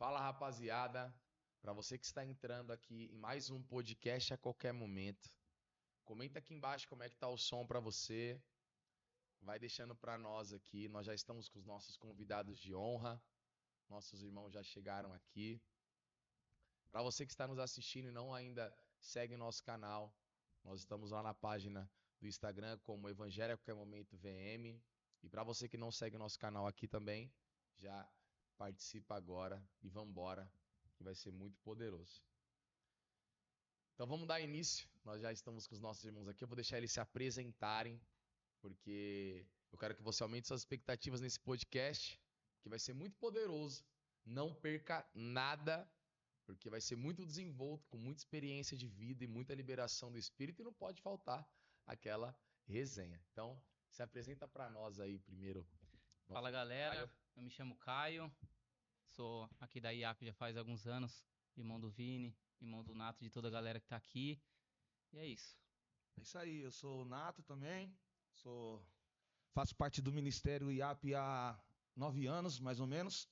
Fala, rapaziada. Para você que está entrando aqui em mais um podcast a qualquer momento, comenta aqui embaixo como é que tá o som para você. Vai deixando para nós aqui. Nós já estamos com os nossos convidados de honra. Nossos irmãos já chegaram aqui. Para você que está nos assistindo e não ainda segue nosso canal, nós estamos lá na página do Instagram como Evangelho a qualquer momento VM. E para você que não segue nosso canal aqui também, já participa agora e vambora, que vai ser muito poderoso. Então vamos dar início. Nós já estamos com os nossos irmãos aqui. Eu vou deixar eles se apresentarem, porque eu quero que você aumente suas expectativas nesse podcast, que vai ser muito poderoso. Não perca nada, porque vai ser muito desenvolto, com muita experiência de vida e muita liberação do Espírito, e não pode faltar aquela resenha. Então, se apresenta para nós aí primeiro. Fala galera, eu me chamo Caio, sou aqui da IAP já faz alguns anos, irmão do Vini, irmão do Nato, de toda a galera que tá aqui, e é isso. É isso aí, eu sou o Nato também, faço parte do Ministério IAP há 9 anos, mais ou menos.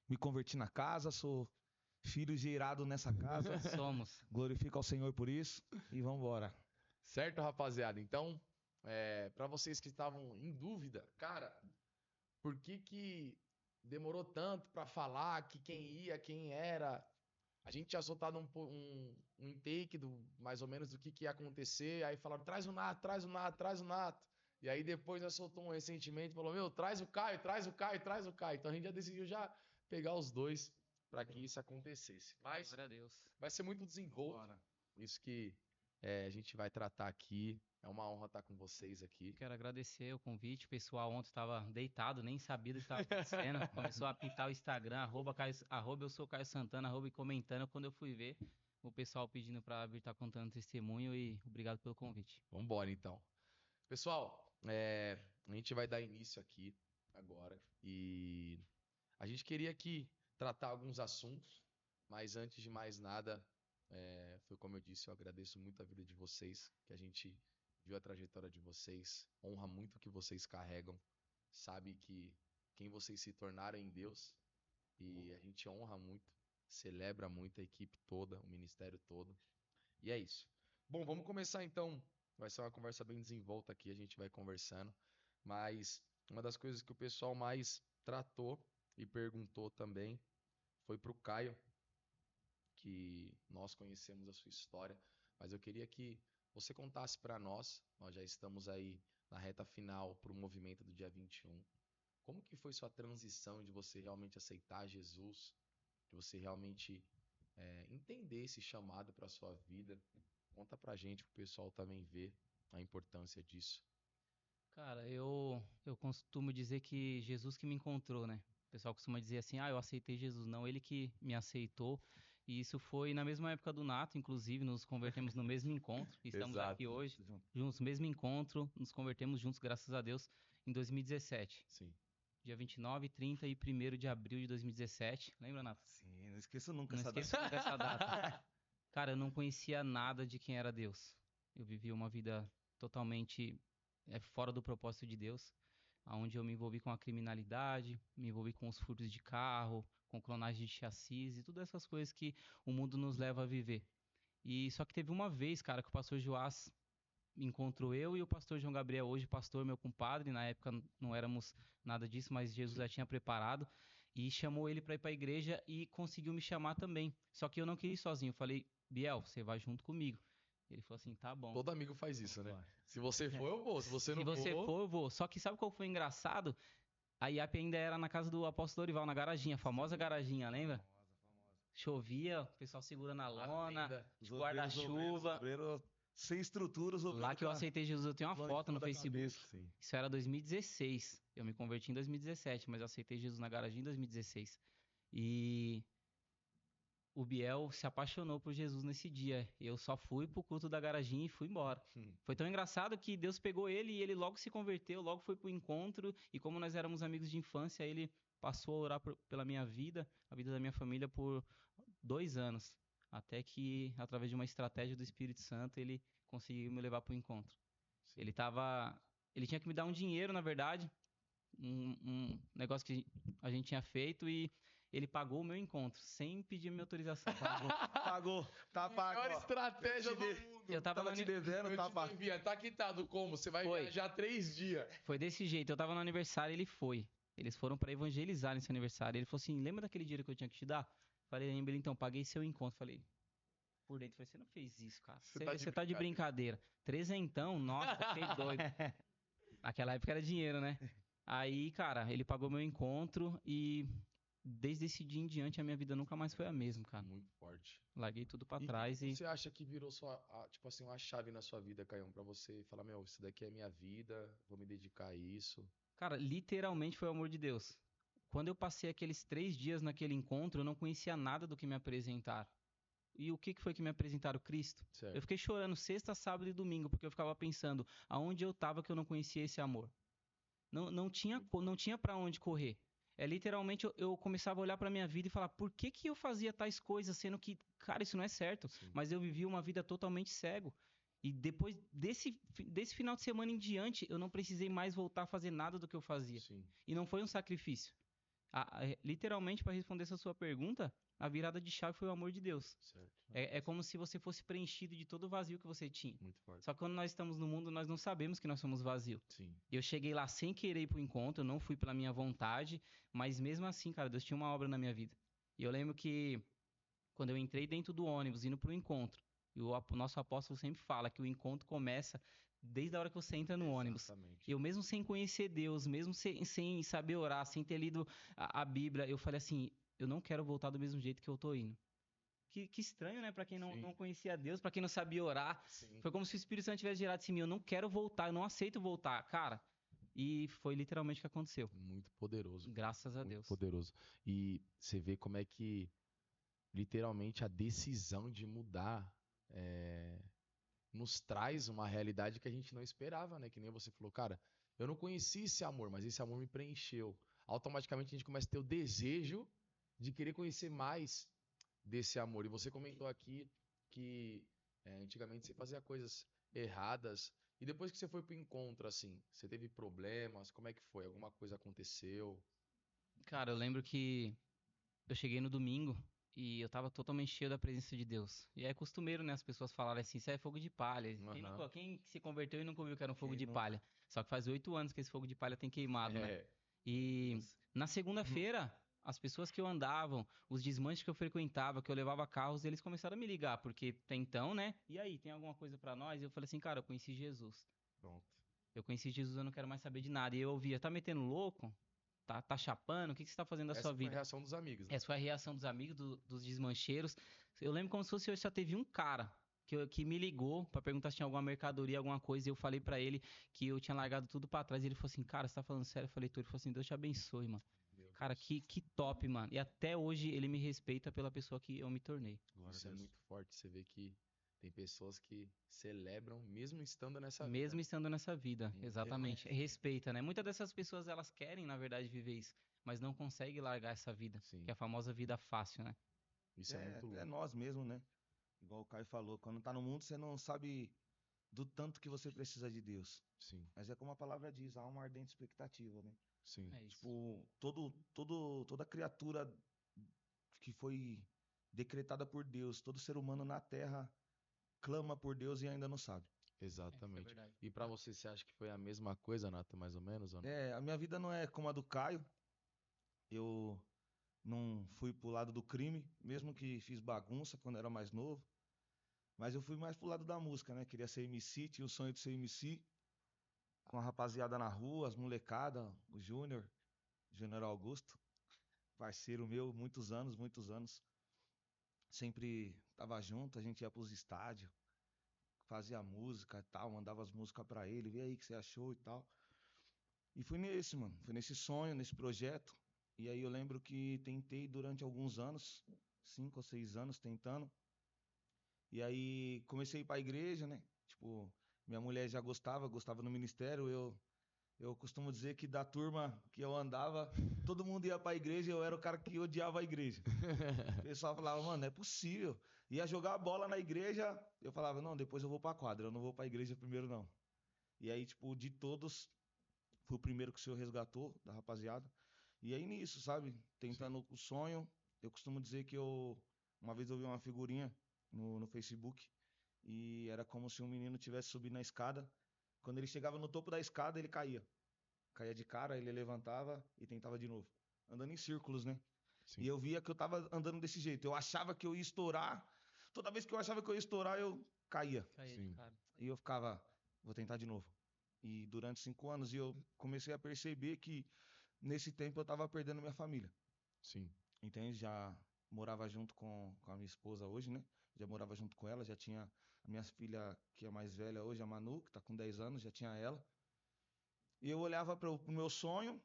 Me converti na casa, sou filho gerado nessa casa. Somos. Glorifico ao Senhor por isso e vamos embora. Certo, rapaziada? Então, para vocês que estavam em dúvida, cara, por que demorou tanto para falar que quem ia, quem era? A gente tinha soltado um intake mais ou menos do que ia acontecer, aí falaram, traz o Nato, traz o Nato, traz o Nato. E aí depois nós soltamos um recentemente, falou, meu, traz o Caio, traz o Caio, traz o Caio. Então a gente já decidiu já pegar os dois para que isso acontecesse. Mas Glória a Deus. vai ser muito desenvolto. Isso que a gente vai tratar aqui. É uma honra estar com vocês aqui. Quero agradecer o convite, o pessoal ontem estava deitado, nem sabia do que estava acontecendo, começou a apitar o Instagram, arroba eu sou Caio Santana, arroba e comentando, quando eu fui ver, o pessoal pedindo para vir estar contando testemunho e obrigado pelo convite. Vamos embora então. Pessoal, a gente vai dar início aqui agora e a gente queria aqui tratar alguns assuntos, mas antes de mais nada, foi como eu disse, eu agradeço muito a vida de vocês, que a gente viu a trajetória de vocês, honra muito o que vocês carregam, sabe que quem vocês se tornaram em Deus, e a gente honra muito, celebra muito a equipe toda, o ministério todo, e é isso. Bom, vamos começar então. Vai ser uma conversa bem desenvolta aqui, a gente vai conversando. Mas uma das coisas que o pessoal mais tratou e perguntou também foi para o Caio, que nós conhecemos a sua história. Mas eu queria que você contasse para nós, nós já estamos aí na reta final para o movimento do dia 21. Como que foi sua transição de você realmente aceitar Jesus, de você realmente entender esse chamado para a sua vida? Conta pra gente, que o pessoal também vê a importância disso. Cara, eu costumo dizer que Jesus que me encontrou, né? O pessoal costuma dizer assim, eu aceitei Jesus. Não, ele que me aceitou. E isso foi na mesma época do Nato, inclusive, nos convertemos no mesmo encontro. Estamos Exato. aqui hoje, juntos, mesmo encontro, nos convertemos juntos, graças a Deus, em 2017. Sim. Dia 29, 30 e 1º de abril de 2017. Lembra, Nato? Sim, não esqueço nunca Não essa esqueço data. nunca essa data. Cara, eu não conhecia nada de quem era Deus. Eu vivia uma vida totalmente fora do propósito de Deus, onde eu me envolvi com a criminalidade, me envolvi com os furtos de carro, com clonagem de chassis e todas essas coisas que o mundo nos leva a viver. E só que teve uma vez, cara, que o pastor Joás encontrou eu e o pastor João Gabriel, hoje pastor, meu compadre, na época não éramos nada disso, mas Jesus já tinha preparado, e chamou ele para ir para a igreja e conseguiu me chamar também. Só que eu não queria ir sozinho, eu falei, Biel, você vai junto comigo. Ele falou assim, tá bom. Todo amigo faz isso, né? Se você for, eu vou. Se você não Se você for, eu vou. Só que sabe qual foi engraçado? A IAP ainda era na casa do apóstolo Dorival, na garaginha, a famosa garaginha, lembra? Famosa. Chovia, o pessoal segurando a lona, tenda. de guarda-chuva. Sem estrutura, Lá que eu aceitei Jesus, eu tenho uma foto no Facebook. Sim. Isso era 2016. Eu me converti em 2017, mas eu aceitei Jesus na garagem em 2016. E o Biel se apaixonou por Jesus nesse dia. Eu só fui pro culto da garagem e fui embora. Foi tão engraçado que Deus pegou ele e ele logo se converteu, logo foi pro encontro. E como nós éramos amigos de infância, ele passou a orar pela minha vida, a vida da minha família, por 2 anos. Até que, através de uma estratégia do Espírito Santo, ele conseguiu me levar pro encontro. Sim. Ele tinha que me dar um dinheiro, na verdade, um negócio que a gente tinha feito, e ele pagou o meu encontro, sem pedir minha autorização. Pagou, tá pago. Melhor ó. estratégia Eu do te mundo. Eu tava Tava na te devendo, Eu tá te pago. devia, tá quitado como? Você vai Foi. viajar 3 dias. Foi desse jeito, eu tava no aniversário e ele foi. Eles foram pra evangelizar nesse aniversário. Ele falou assim, lembra daquele dinheiro que eu tinha que te dar? Falei, lembra, então, paguei seu encontro. Falei, por dentro, falei, você não fez isso, cara. Você tá de brincadeira. Trezentão, nossa, fiquei doido. Naquela época era dinheiro, né? Aí, cara, ele pagou meu encontro e desde esse dia em diante a minha vida nunca mais foi a mesma, cara. Muito forte. Larguei tudo pra E trás e... você acha que virou tipo assim, uma chave na sua vida, Caião, pra você falar, meu, isso daqui é minha vida, vou me dedicar a isso. Cara, literalmente foi o amor de Deus. Quando eu passei aqueles 3 dias naquele encontro, eu não conhecia nada do que me apresentaram. E o que foi que me apresentaram? Cristo. Certo. Eu fiquei chorando sexta, sábado e domingo, porque eu ficava pensando aonde eu tava que eu não conhecia esse amor. Não tinha para onde correr. Literalmente eu começava a olhar pra minha vida e falar, por que eu fazia tais coisas, sendo que, cara, isso não é certo. Sim. Mas eu vivia uma vida totalmente cego. E depois desse final de semana em diante, eu não precisei mais voltar a fazer nada do que eu fazia. Sim. E não foi um sacrifício. Literalmente, para responder essa sua pergunta, a virada de chave foi o amor de Deus. Certo. É como se você fosse preenchido de todo o vazio que você tinha. Muito forte. Só que quando nós estamos no mundo, nós não sabemos que nós somos vazio. Sim. Eu cheguei lá sem querer ir pro encontro, eu não fui pela minha vontade, mas mesmo assim, cara, Deus tinha uma obra na minha vida. E eu lembro que quando eu entrei dentro do ônibus, indo pro encontro, e o nosso apóstolo sempre fala que o encontro começa desde a hora que você entra no ônibus. Exatamente. Eu mesmo sem conhecer Deus, mesmo sem saber orar, sem ter lido a Bíblia, eu falei assim, eu não quero voltar do mesmo jeito que eu tô indo. Que estranho, né? Pra quem Sim. não conhecia Deus, pra quem não sabia orar. Sim. Foi como se o Espírito Santo tivesse gerado em mim. Eu não quero voltar, eu não aceito voltar. Cara, e foi literalmente o que aconteceu. Muito poderoso. Graças a Muito Deus. poderoso. E você vê como é que, literalmente, a decisão de mudar nos traz uma realidade que a gente não esperava, né? Que nem você falou, cara, eu não conheci esse amor, mas esse amor me preencheu. Automaticamente a gente começa a ter o desejo de querer conhecer mais desse amor. E você comentou aqui que antigamente você fazia coisas erradas. E depois que você foi pro encontro, assim, você teve problemas? Como é que foi? Alguma coisa aconteceu? Cara, eu lembro que eu cheguei no domingo e eu tava totalmente cheio da presença de Deus. E é costumeiro, né? As pessoas falarem assim, isso é fogo de palha. Aham. Quem se converteu e nunca viu que era um fogo Quem de nunca? palha? Só que faz 8 anos que esse fogo de palha tem queimado, né? É, E na segunda-feira, as pessoas que eu andavam, os desmanches que eu frequentava, que eu levava carros, eles começaram a me ligar, porque até então, né? E aí, tem alguma coisa pra nós? E eu falei assim, cara, eu conheci Jesus. pronto. Eu conheci Jesus, eu não quero mais saber de nada. E eu ouvia, tá metendo louco? Tá chapando? O que você tá fazendo da Essa sua foi a vida? reação dos amigos, né? Essa foi a reação dos amigos, dos desmancheiros. Eu lembro como se fosse hoje, só teve um cara que me ligou pra perguntar se tinha alguma mercadoria, alguma coisa, e eu falei pra ele que eu tinha largado tudo pra trás, e ele falou assim, cara, você tá falando sério? Eu falei, tô. Ele falou assim, Deus te abençoe, mano. Meu Cara, Deus. que top, mano. E até hoje ele me respeita pela pessoa que eu me tornei. Glória a Isso é Deus. muito forte. Você vê que tem pessoas que celebram mesmo estando nessa Mesmo vida. estando nessa vida, Muito exatamente. reconhece. Respeita, né? Muitas dessas pessoas, elas querem, na verdade, viver isso, mas não conseguem largar essa vida, Sim. que é a famosa vida fácil, né? Isso é muito É louco. nós mesmo, né? Igual o Caio falou, quando tá no mundo você não sabe do tanto que você precisa de Deus. Sim, Mas é como a palavra diz, há uma ardente expectativa, né? sim. É isso. Tipo, toda criatura que foi decretada por Deus, todo ser humano na terra clama por Deus e ainda não sabe. Exatamente. verdade. E pra você acha que foi a mesma coisa, Nata, mais ou menos? Ou não? A minha vida não é como a do Caio. Eu não fui pro lado do crime, mesmo que fiz bagunça quando era mais novo. Mas eu fui mais pro lado da música, né? Queria ser MC, tinha o sonho de ser MC. Com a rapaziada na rua, as molecada, o Júnior Augusto, parceiro meu, muitos anos. Sempre tava junto, a gente ia pros estádios, fazia música e tal, mandava as músicas pra ele, vê aí o que você achou e tal. E fui nesse, mano, fui nesse sonho, nesse projeto. E aí eu lembro que tentei durante alguns anos, 5 ou 6 anos tentando. E aí comecei a ir pra igreja, né? Tipo, minha mulher já gostava no ministério. Eu costumo dizer que da turma que eu andava, todo mundo ia pra igreja e eu era o cara que odiava a igreja. O pessoal falava, mano, não é possível. Ia jogar a bola na igreja, eu falava, não, depois eu vou pra quadra, eu não vou pra igreja primeiro, não. E aí, tipo, de todos, fui o primeiro que o senhor resgatou, da rapaziada. E aí nisso, sabe? Tentando o sonho, eu costumo dizer que uma vez eu vi uma figurinha no Facebook e era como se um menino tivesse subido na escada. Quando ele chegava no topo da escada, ele caía. Caía de cara, ele levantava e tentava de novo. Andando em círculos, né? Sim. E eu via que eu tava andando desse jeito. Eu achava que eu ia estourar. Toda vez que eu achava que eu ia estourar, eu caía. Caía Sim. de cara. E eu ficava, vou tentar de novo. E durante 5 anos eu comecei a perceber que nesse tempo eu estava perdendo minha família. Sim. Entende? Já morava junto com a minha esposa hoje, né? Já morava junto com ela, já tinha a minha filha que é mais velha hoje, a Manu, que está com 10 anos, já tinha ela. E eu olhava para o meu sonho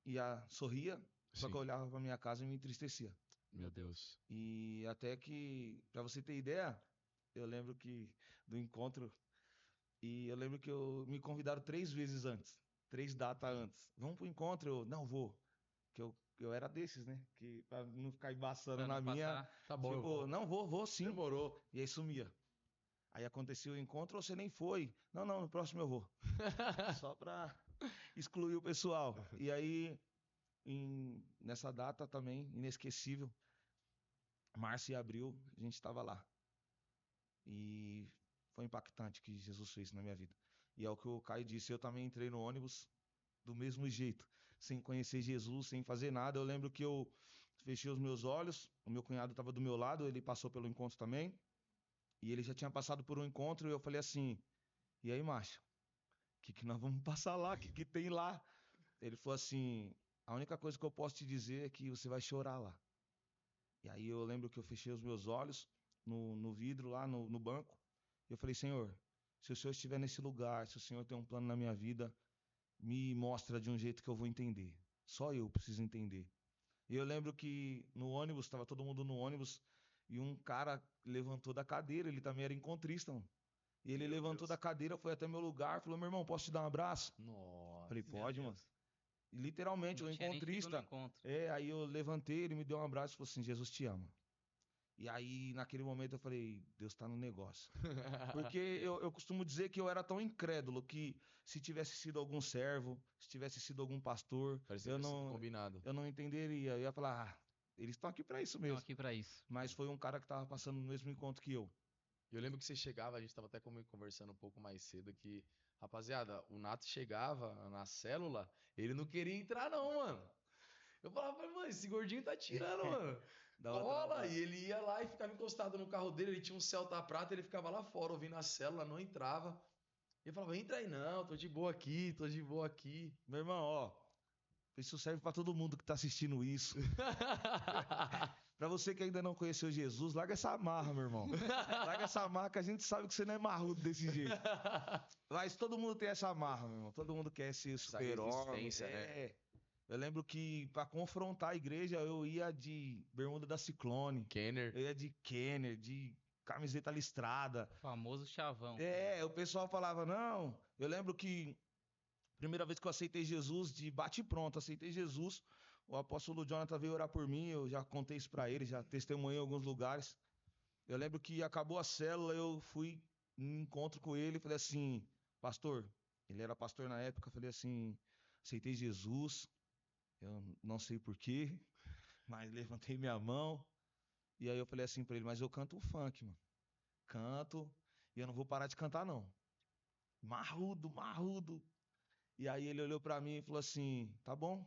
e sorria, só que eu Sim. olhava para minha casa e me entristecia. Meu Deus. E até que, para você ter ideia, eu lembro que do encontro, e eu lembro que me convidaram 3 vezes antes, 3 datas antes. Vamos pro encontro? Eu, não vou. Que eu era desses, né? Que pra não ficar embaçando Pra na não minha, passar. Tá bom, eu tipo, vou. não vou sim. Demorou. E aí sumia. Aí aconteceu o encontro, você nem foi. Não, no próximo eu vou. Só pra excluir o pessoal. E aí, nessa data também, inesquecível, março e abril, a gente estava lá. E foi impactante o que Jesus fez na minha vida. E é o que o Caio disse, eu também entrei no ônibus do mesmo jeito, sem conhecer Jesus, sem fazer nada. Eu lembro que eu fechei os meus olhos, o meu cunhado estava do meu lado, ele passou pelo encontro também, e ele já tinha passado por um encontro, e eu falei assim, e aí, macho, o que nós vamos passar lá? O que tem lá? Ele falou assim, a única coisa que eu posso te dizer é que você vai chorar lá. E aí eu lembro que eu fechei os meus olhos no vidro lá, no banco, e eu falei, Senhor, se o Senhor estiver nesse lugar, se o Senhor tem um plano na minha vida, me mostra de um jeito que eu vou entender. Só eu preciso entender. E eu lembro que no ônibus, estava todo mundo no ônibus, e um cara levantou da cadeira, ele também era encontrista, mano. E ele Meu levantou Deus. da cadeira, foi até meu lugar, falou, meu irmão, posso te dar um abraço? Nossa. Falei, Meu pode, mano. Deus. E literalmente, Não o tinha nem chegado no encontrista. encontro. Aí eu levantei, ele me deu um abraço e falou assim, Jesus te ama. E aí, naquele momento, eu falei, Deus tá no negócio. Porque eu costumo dizer que eu era tão incrédulo que se tivesse sido algum servo, se tivesse sido algum pastor, Parecia ter sido combinado. eu não entenderia. Eu ia falar, eles estão aqui para isso Estão mesmo. aqui pra isso. Mas foi um cara que estava passando no mesmo encontro que eu. Eu lembro que você chegava, a gente tava até conversando um pouco mais cedo que, rapaziada, o Nato chegava na célula, ele não queria entrar não, mano. Eu falava, mano, esse gordinho tá tirando, mano. Dava Cola! trabalho. E ele ia lá e ficava encostado no carro dele, ele tinha um Celta Prata, ele ficava lá fora ouvindo a célula, não entrava. E eu falava, entra aí não, tô de boa aqui, tô de boa aqui. Meu irmão, ó, isso serve para todo mundo que tá assistindo isso. Para você que ainda não conheceu Jesus, larga essa marra, meu irmão. Larga essa marra que a gente sabe que você não é marrudo desse jeito. Mas todo mundo tem essa marra, meu irmão. Todo mundo quer ser Essa super-homem. resistência, né? Eu lembro que para confrontar a igreja eu ia de bermuda da Ciclone, Kenner. eu ia de Kenner, de camiseta listrada. Famoso chavão. O pessoal falava, não. Eu lembro que primeira vez que eu aceitei Jesus, de bate e pronto, aceitei Jesus. O apóstolo Jonathan veio orar por mim, eu já contei isso para ele, já testemunhei em alguns lugares. Eu lembro que acabou a célula, eu fui em encontro com ele e falei assim, pastor, ele era pastor na época, eu falei assim, aceitei Jesus, eu não sei porquê, mas levantei minha mão, e aí eu falei assim pra ele, mas eu canto um funk, mano. Canto, e eu não vou parar de cantar, não. Marrudo, marrudo. E aí ele olhou pra mim e falou assim, tá bom,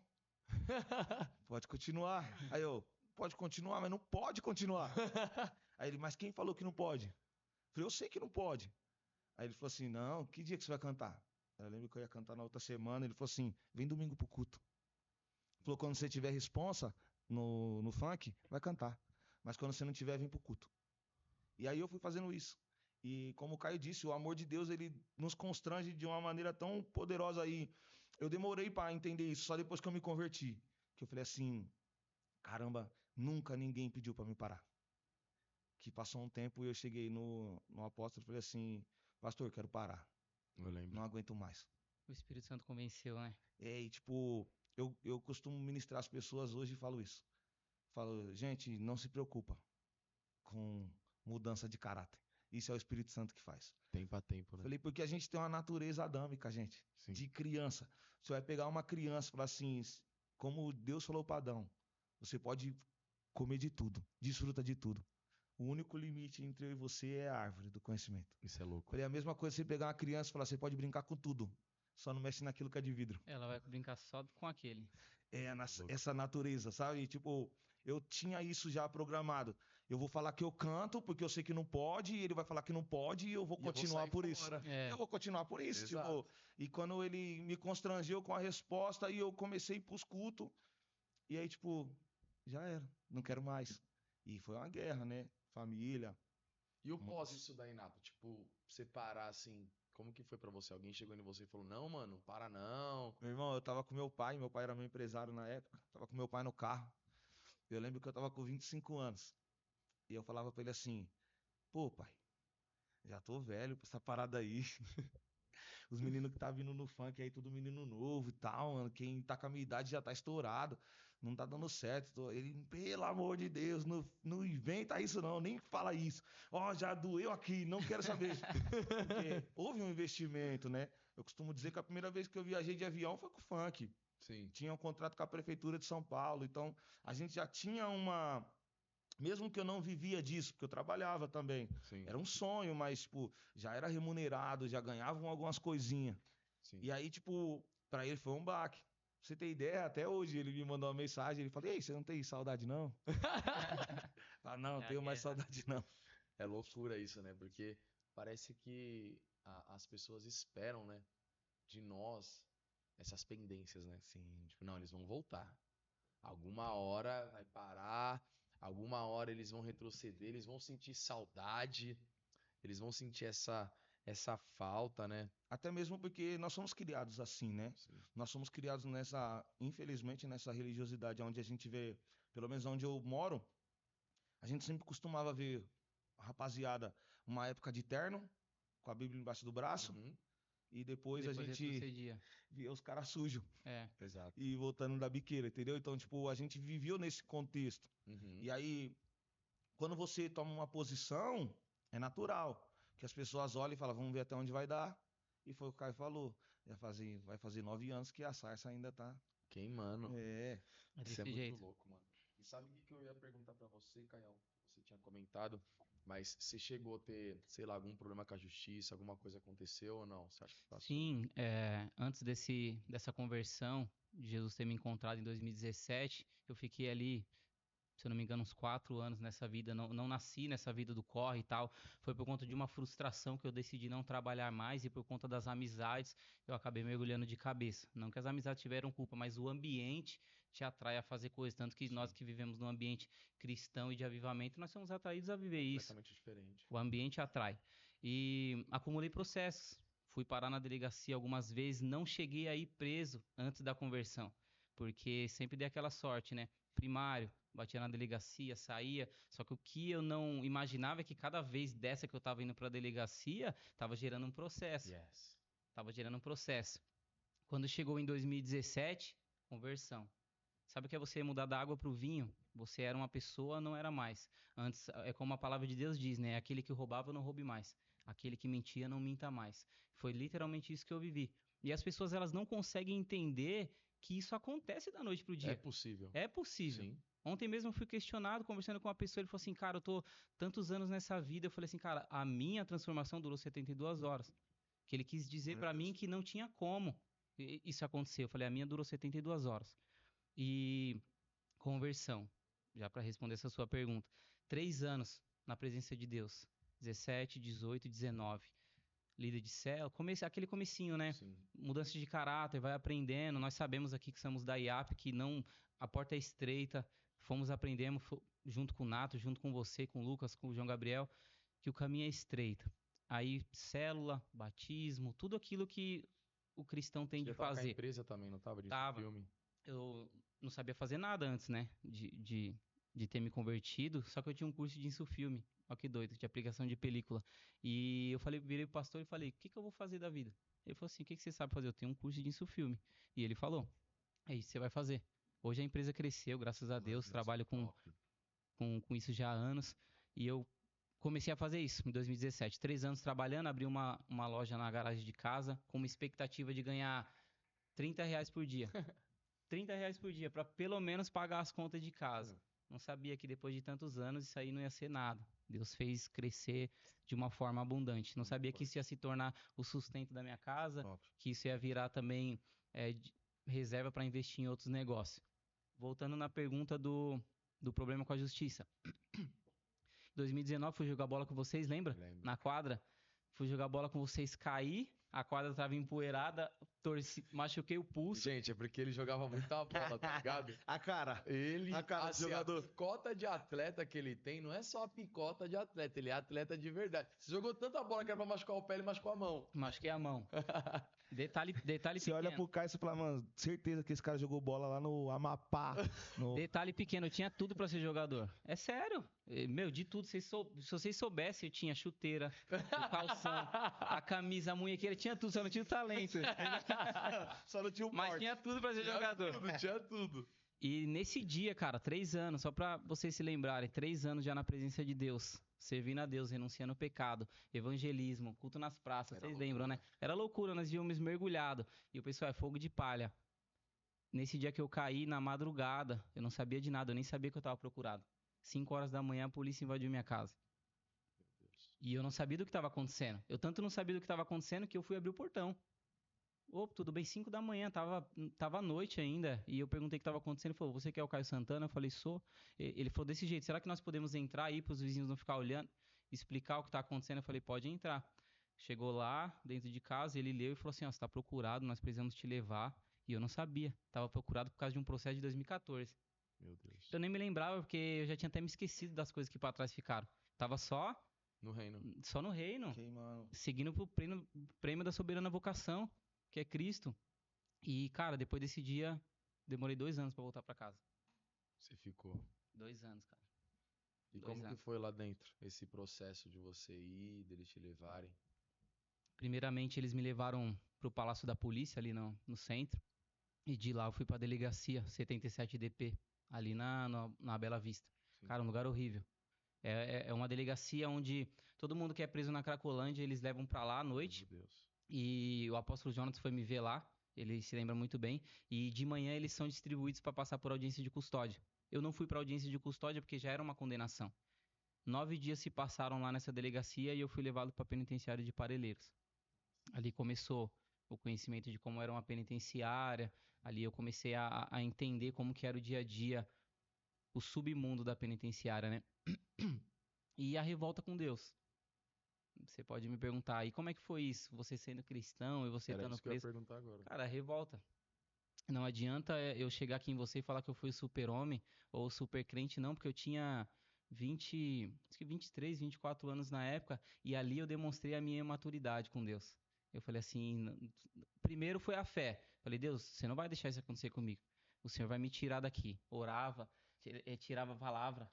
pode continuar. Aí eu, pode continuar, mas não pode continuar. Aí ele, mas quem falou que não pode? Eu falei, eu sei que não pode. Aí ele falou assim, não, que dia que você vai cantar? Eu lembro que eu ia cantar na outra semana, ele falou assim, vem domingo pro culto. Ele falou, quando você tiver responsa no funk, vai cantar. Mas quando você não tiver, vem pro culto. E aí eu fui fazendo isso. E como o Caio disse, o amor de Deus, ele nos constrange de uma maneira tão poderosa aí. Eu demorei para entender isso, só depois que eu me converti. Que eu falei assim, caramba, nunca ninguém pediu para me parar. Que passou um tempo e eu cheguei no apóstolo e falei assim, pastor, quero parar. Eu lembro. Não aguento mais. O Espírito Santo convenceu, né? E tipo, eu costumo ministrar as pessoas hoje e falo isso. Falo, gente, não se preocupa com mudança de caráter. Isso é o Espírito Santo que faz. Tempo a tempo, né? Falei, porque a gente tem uma natureza adâmica, gente, Sim. de criança. Você vai pegar uma criança e falar assim, como Deus falou para Adão, você pode comer de tudo, desfruta de tudo. O único limite entre eu e você é a árvore do conhecimento. Isso é louco. Falei, a mesma coisa você pegar uma criança e falar, você pode brincar com tudo, só não mexe naquilo que é de vidro. Ela vai brincar só com aquele. Essa natureza, sabe? Tipo, eu tinha isso já programado. Eu vou falar que eu canto, porque eu sei que não pode, e ele vai falar que não pode, e eu vou continuar por isso. Eu vou continuar por isso, tipo. E quando ele me constrangeu com a resposta, e eu comecei a ir pros cultos, e aí, tipo, já era, não quero mais. E foi uma guerra, né? Família. E o pós isso daí, Nato? Tipo, separar assim, como que foi pra você? Alguém chegou em você e falou, não, mano, para não. Meu irmão, eu tava com meu pai era meu empresário na época, tava com meu pai no carro. Eu lembro que eu tava com 25 anos. E eu falava pra ele assim, pô, pai, já tô velho pra essa parada aí. Os meninos que tá vindo no funk aí, tudo menino novo e tal, mano. Quem tá com a minha idade já tá estourado. Não tá dando certo. Ele, pelo amor de Deus, não inventa isso não, nem fala isso. Ó, já doeu aqui, não quero saber. Porque houve um investimento, né? Eu costumo dizer que a primeira vez que eu viajei de avião foi com o funk. Sim. Tinha um contrato com a prefeitura de São Paulo. Então, a gente já tinha uma... Mesmo que eu não vivia disso, porque eu trabalhava também. Sim. Era um sonho, mas, tipo, já era remunerado, já ganhavam algumas coisinhas. Sim. E aí, tipo, pra ele foi um baque. Pra você ter ideia, até hoje ele me mandou uma mensagem, ele falou, ei, você não tem saudade, não? Ah, não, tenho mais saudade, não. É loucura isso, né? Porque parece que as pessoas esperam, né? De nós, essas pendências, né? Sim. Tipo, não, eles vão voltar. Alguma hora vai parar, alguma hora eles vão retroceder, eles vão sentir saudade, eles vão sentir essa falta, né? Até mesmo porque nós somos criados assim, né? Sim. Nós somos criados infelizmente, nessa religiosidade, onde a gente vê, pelo menos onde eu moro, a gente sempre costumava ver a rapaziada uma época de terno, com a Bíblia embaixo do braço, Uhum. e depois a gente retrocedia. via os caras sujos Exato. e voltando da biqueira, entendeu? Então, tipo, a gente viveu nesse contexto. Uhum. E aí, quando você toma uma posição, é natural que as pessoas olhem e falam, vamos ver até onde vai dar. E foi o que o Caio falou. Vai fazer 9 anos que a sarça ainda tá. Queimando. É. É Isso é desse muito jeito. louco, mano. E sabe o que eu ia perguntar pra você, Caião? Você tinha comentado, mas você chegou a ter, sei lá, algum problema com a justiça, alguma coisa aconteceu ou não? Você acha que passou? Sim, antes dessa conversão, de Jesus ter me encontrado em 2017, eu fiquei ali, se eu não me engano, uns 4 anos nessa vida, não nasci nessa vida do corre e tal. Foi por conta de uma frustração que eu decidi não trabalhar mais, e por conta das amizades, eu acabei mergulhando de cabeça. Não que as amizades tiveram culpa, mas o ambiente te atrai a fazer coisas. Tanto que nós que vivemos num ambiente cristão e de avivamento, nós somos atraídos a viver isso. Completamente diferente. O ambiente atrai. E acumulei processos. Fui parar na delegacia algumas vezes, não cheguei a ir preso antes da conversão, porque sempre dei aquela sorte, né? Primário, batia na delegacia, saía, só que o que eu não imaginava é que cada vez dessa que eu tava indo pra delegacia, tava gerando um processo. Yes. Tava gerando um processo. Quando chegou em 2017, conversão. Sabe o que é você mudar da água pro vinho? Você era uma pessoa, não era mais. Antes, é como a palavra de Deus diz, né? Aquele que roubava, não roube mais. Aquele que mentia, não minta mais. Foi literalmente isso que eu vivi. E as pessoas, elas não conseguem entender que isso acontece da noite pro dia. É possível. É possível. Sim. Ontem mesmo eu fui questionado, conversando com uma pessoa, ele falou assim, cara, eu tô tantos anos nessa vida. Eu falei assim, cara, a minha transformação durou 72 horas. Que ele quis dizer pra mim que não tinha como isso acontecer. Eu falei, a minha durou 72 horas. E conversão, já para responder essa sua pergunta. 3 anos na presença de Deus. 17, 18, 19. Líder de célula, aquele comecinho, né? Sim. Mudança de caráter, vai aprendendo. Nós sabemos aqui que somos da IAP, que não, a porta é estreita. Fomos aprendendo junto com o Nato, junto com você, com o Lucas, com o João Gabriel, que o caminho é estreito. Aí, célula, batismo, tudo aquilo que o cristão tem Você de já tava com a fazer. empresa também, não tava? De Tava. filme? Eu não sabia fazer nada antes, né? De ter me convertido, só que eu tinha um curso de insufilme. Olha que doido, de aplicação de película. E eu virei pro pastor e falei, o que eu vou fazer da vida? Ele falou assim, o que você sabe fazer? Eu tenho um curso de insufilme. E ele falou, é isso que você vai fazer. Hoje a empresa cresceu, graças a Deus, trabalho com isso já há anos. E eu comecei a fazer isso em 2017. 3 anos trabalhando, abri uma loja na garagem de casa, com uma expectativa de ganhar R$30 por dia. R$ 30 por dia, pra pelo menos pagar as contas de casa. Não sabia que depois de tantos anos isso aí não ia ser nada. Deus fez crescer de uma forma abundante. Não sabia que isso ia se tornar o sustento da minha casa, Top. que isso ia virar também reserva para investir em outros negócios. Voltando na pergunta do problema com a justiça. Em 2019 fui jogar bola com vocês, lembra? Lembro. Na quadra. Fui jogar bola com vocês, caí, a quadra tava empoeirada, machuquei o pulso. Gente, é porque ele jogava muita bola, tá ligado? A cara. Ele, A cara do assim, jogador. a picota de atleta que ele tem não é só a picota de atleta, ele é atleta de verdade. Você jogou tanta bola que era pra machucar o pé, ele machucou a mão. Machuquei a mão. Detalhe Você pequeno. olha pro Caio e fala, mano, certeza que esse cara jogou bola lá no Amapá. Detalhe pequeno, eu tinha tudo pra ser jogador. É sério. Meu, de tudo. Se vocês soubessem, eu tinha chuteira, o calção, a camisa, a munhequeira, tinha tudo, só não tinha o talento. Só não tinha o Mas porte. tinha tudo pra ser jogador. Tinha tudo. E nesse dia, cara, 3 anos, só pra vocês se lembrarem, 3 anos já na presença de Deus, servindo a Deus, renunciando ao pecado, evangelismo, culto nas praças, vocês lembram, né? Era loucura, nós víamos mergulhado. E o pessoal, é fogo de palha. Nesse dia que eu caí, na madrugada, eu não sabia de nada, eu nem sabia que eu tava procurado. 5 horas da manhã, a polícia invadiu minha casa. E eu não sabia do que tava acontecendo. Eu tanto não sabia do que tava acontecendo que eu fui abrir o portão. Opa, tudo bem, 5 da manhã, tava à noite ainda, e eu perguntei o que tava acontecendo, ele falou, você que é o Caio Santana? Eu falei, sou. Ele falou desse jeito, será que nós podemos entrar aí para os vizinhos não ficar olhando, explicar o que tá acontecendo? Eu falei, pode entrar. Chegou lá, dentro de casa, ele leu e falou assim, ó, você tá procurado, nós precisamos te levar, e eu não sabia, tava procurado por causa de um processo de 2014. Meu Deus. Eu nem me lembrava, porque eu já tinha até me esquecido das coisas que para trás ficaram. Tava só No reino. no reino, Ok, mano. seguindo pro prêmio da soberana vocação, que é Cristo. E, cara, depois desse dia, demorei 2 anos pra voltar pra casa. Você ficou. 2 anos, cara. E 2 como que anos. foi lá dentro? Esse processo de você ir, deles te levarem? Primeiramente, eles me levaram pro Palácio da Polícia, ali no centro. E de lá eu fui pra delegacia 77DP, ali na Bela Vista. Sim. Cara, um lugar horrível. É uma delegacia onde todo mundo que é preso na Cracolândia, eles levam pra lá à noite. Meu Deus. E o apóstolo Jonas foi me ver lá, ele se lembra muito bem. E de manhã eles são distribuídos para passar por audiência de custódia. Eu não fui para audiência de custódia porque já era uma condenação. 9 dias se passaram lá nessa delegacia e eu fui levado para a penitenciária de Parelheiros. Ali começou o conhecimento de como era uma penitenciária. Ali eu comecei a entender como que era o dia a dia, o submundo da penitenciária, né? E a revolta com Deus. Você pode me perguntar, e como é que foi isso? Você sendo cristão e você Era estando isso que eu ia preso? perguntar agora. Cara, revolta. Não adianta eu chegar aqui em você e falar que eu fui super-homem ou super crente, não, porque eu tinha 23, 24 anos na época, e ali eu demonstrei a minha maturidade com Deus. Eu falei assim, primeiro foi a fé. Falei, Deus, você não vai deixar isso acontecer comigo. O Senhor vai me tirar daqui. Orava, tirava a palavra.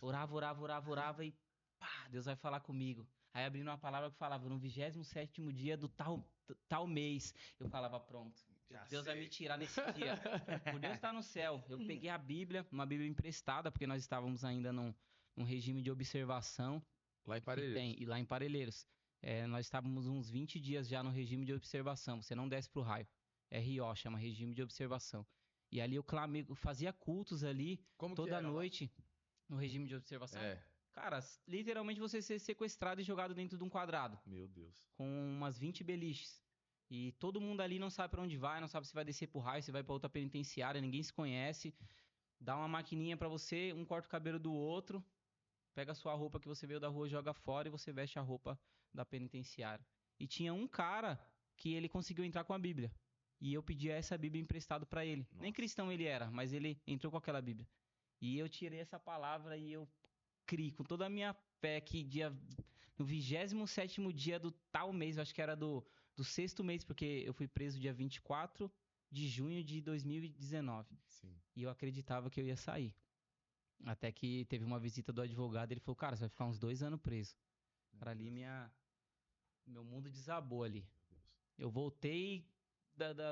Orava e pá, Deus vai falar comigo. Aí abrindo uma palavra que falava, no 27º dia do tal mês, eu falava, pronto. Deus vai me tirar nesse dia. Por Deus está no céu. Eu peguei a Bíblia, uma Bíblia emprestada, porque nós estávamos ainda num regime de observação. Lá em Parelheiros. E lá em Parelheiros. Nós estávamos uns 20 dias já no regime de observação. Você não desce pro raio. RO, chama regime de observação. E ali eu clamei, eu fazia cultos ali Como que toda era lá? noite no regime de observação. É. Cara, literalmente você ser sequestrado e jogado dentro de um quadrado. Meu Deus. Com umas 20 beliches. E todo mundo ali não sabe pra onde vai, não sabe se vai descer pro raio, se vai pra outra penitenciária, ninguém se conhece. Dá uma maquininha pra você, um corta o cabelo do outro, pega a sua roupa que você veio da rua, joga fora e você veste a roupa da penitenciária. E tinha um cara que ele conseguiu entrar com a Bíblia. E eu pedi essa Bíblia emprestado pra ele. Nossa. Nem cristão ele era, mas ele entrou com aquela Bíblia. E eu tirei essa palavra e eu criei com toda a minha fé que no 27º dia do tal mês, eu acho que era do 6º mês, porque eu fui preso dia 24 de junho de 2019. Sim. E eu acreditava que eu ia sair. Até que teve uma visita do advogado, ele falou, cara, você vai ficar uns 2 anos preso. Cara, ali meu mundo desabou ali. Eu voltei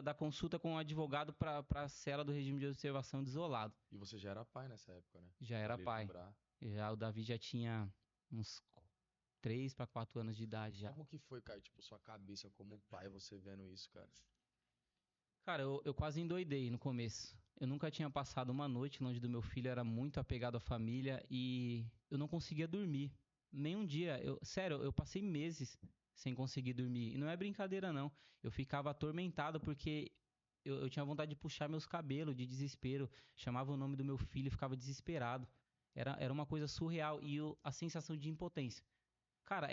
da consulta com o advogado para a cela do regime de observação desolado. E você já era pai nessa época, né? Já era Vale pai. lembrar. Já, o Davi já tinha uns 3 para 4 anos de idade já. Como que foi, Caio, tipo, sua cabeça como pai, você vendo isso, cara? Cara, eu quase endoidei no começo. Eu nunca tinha passado uma noite longe do meu filho, era muito apegado à família e eu não conseguia dormir. Nem um dia. Sério, eu passei meses sem conseguir dormir. E não é brincadeira, não. Eu ficava atormentado porque eu tinha vontade de puxar meus cabelos de desespero. Chamava o nome do meu filho e ficava desesperado. Era uma coisa surreal. E a sensação de impotência. Cara,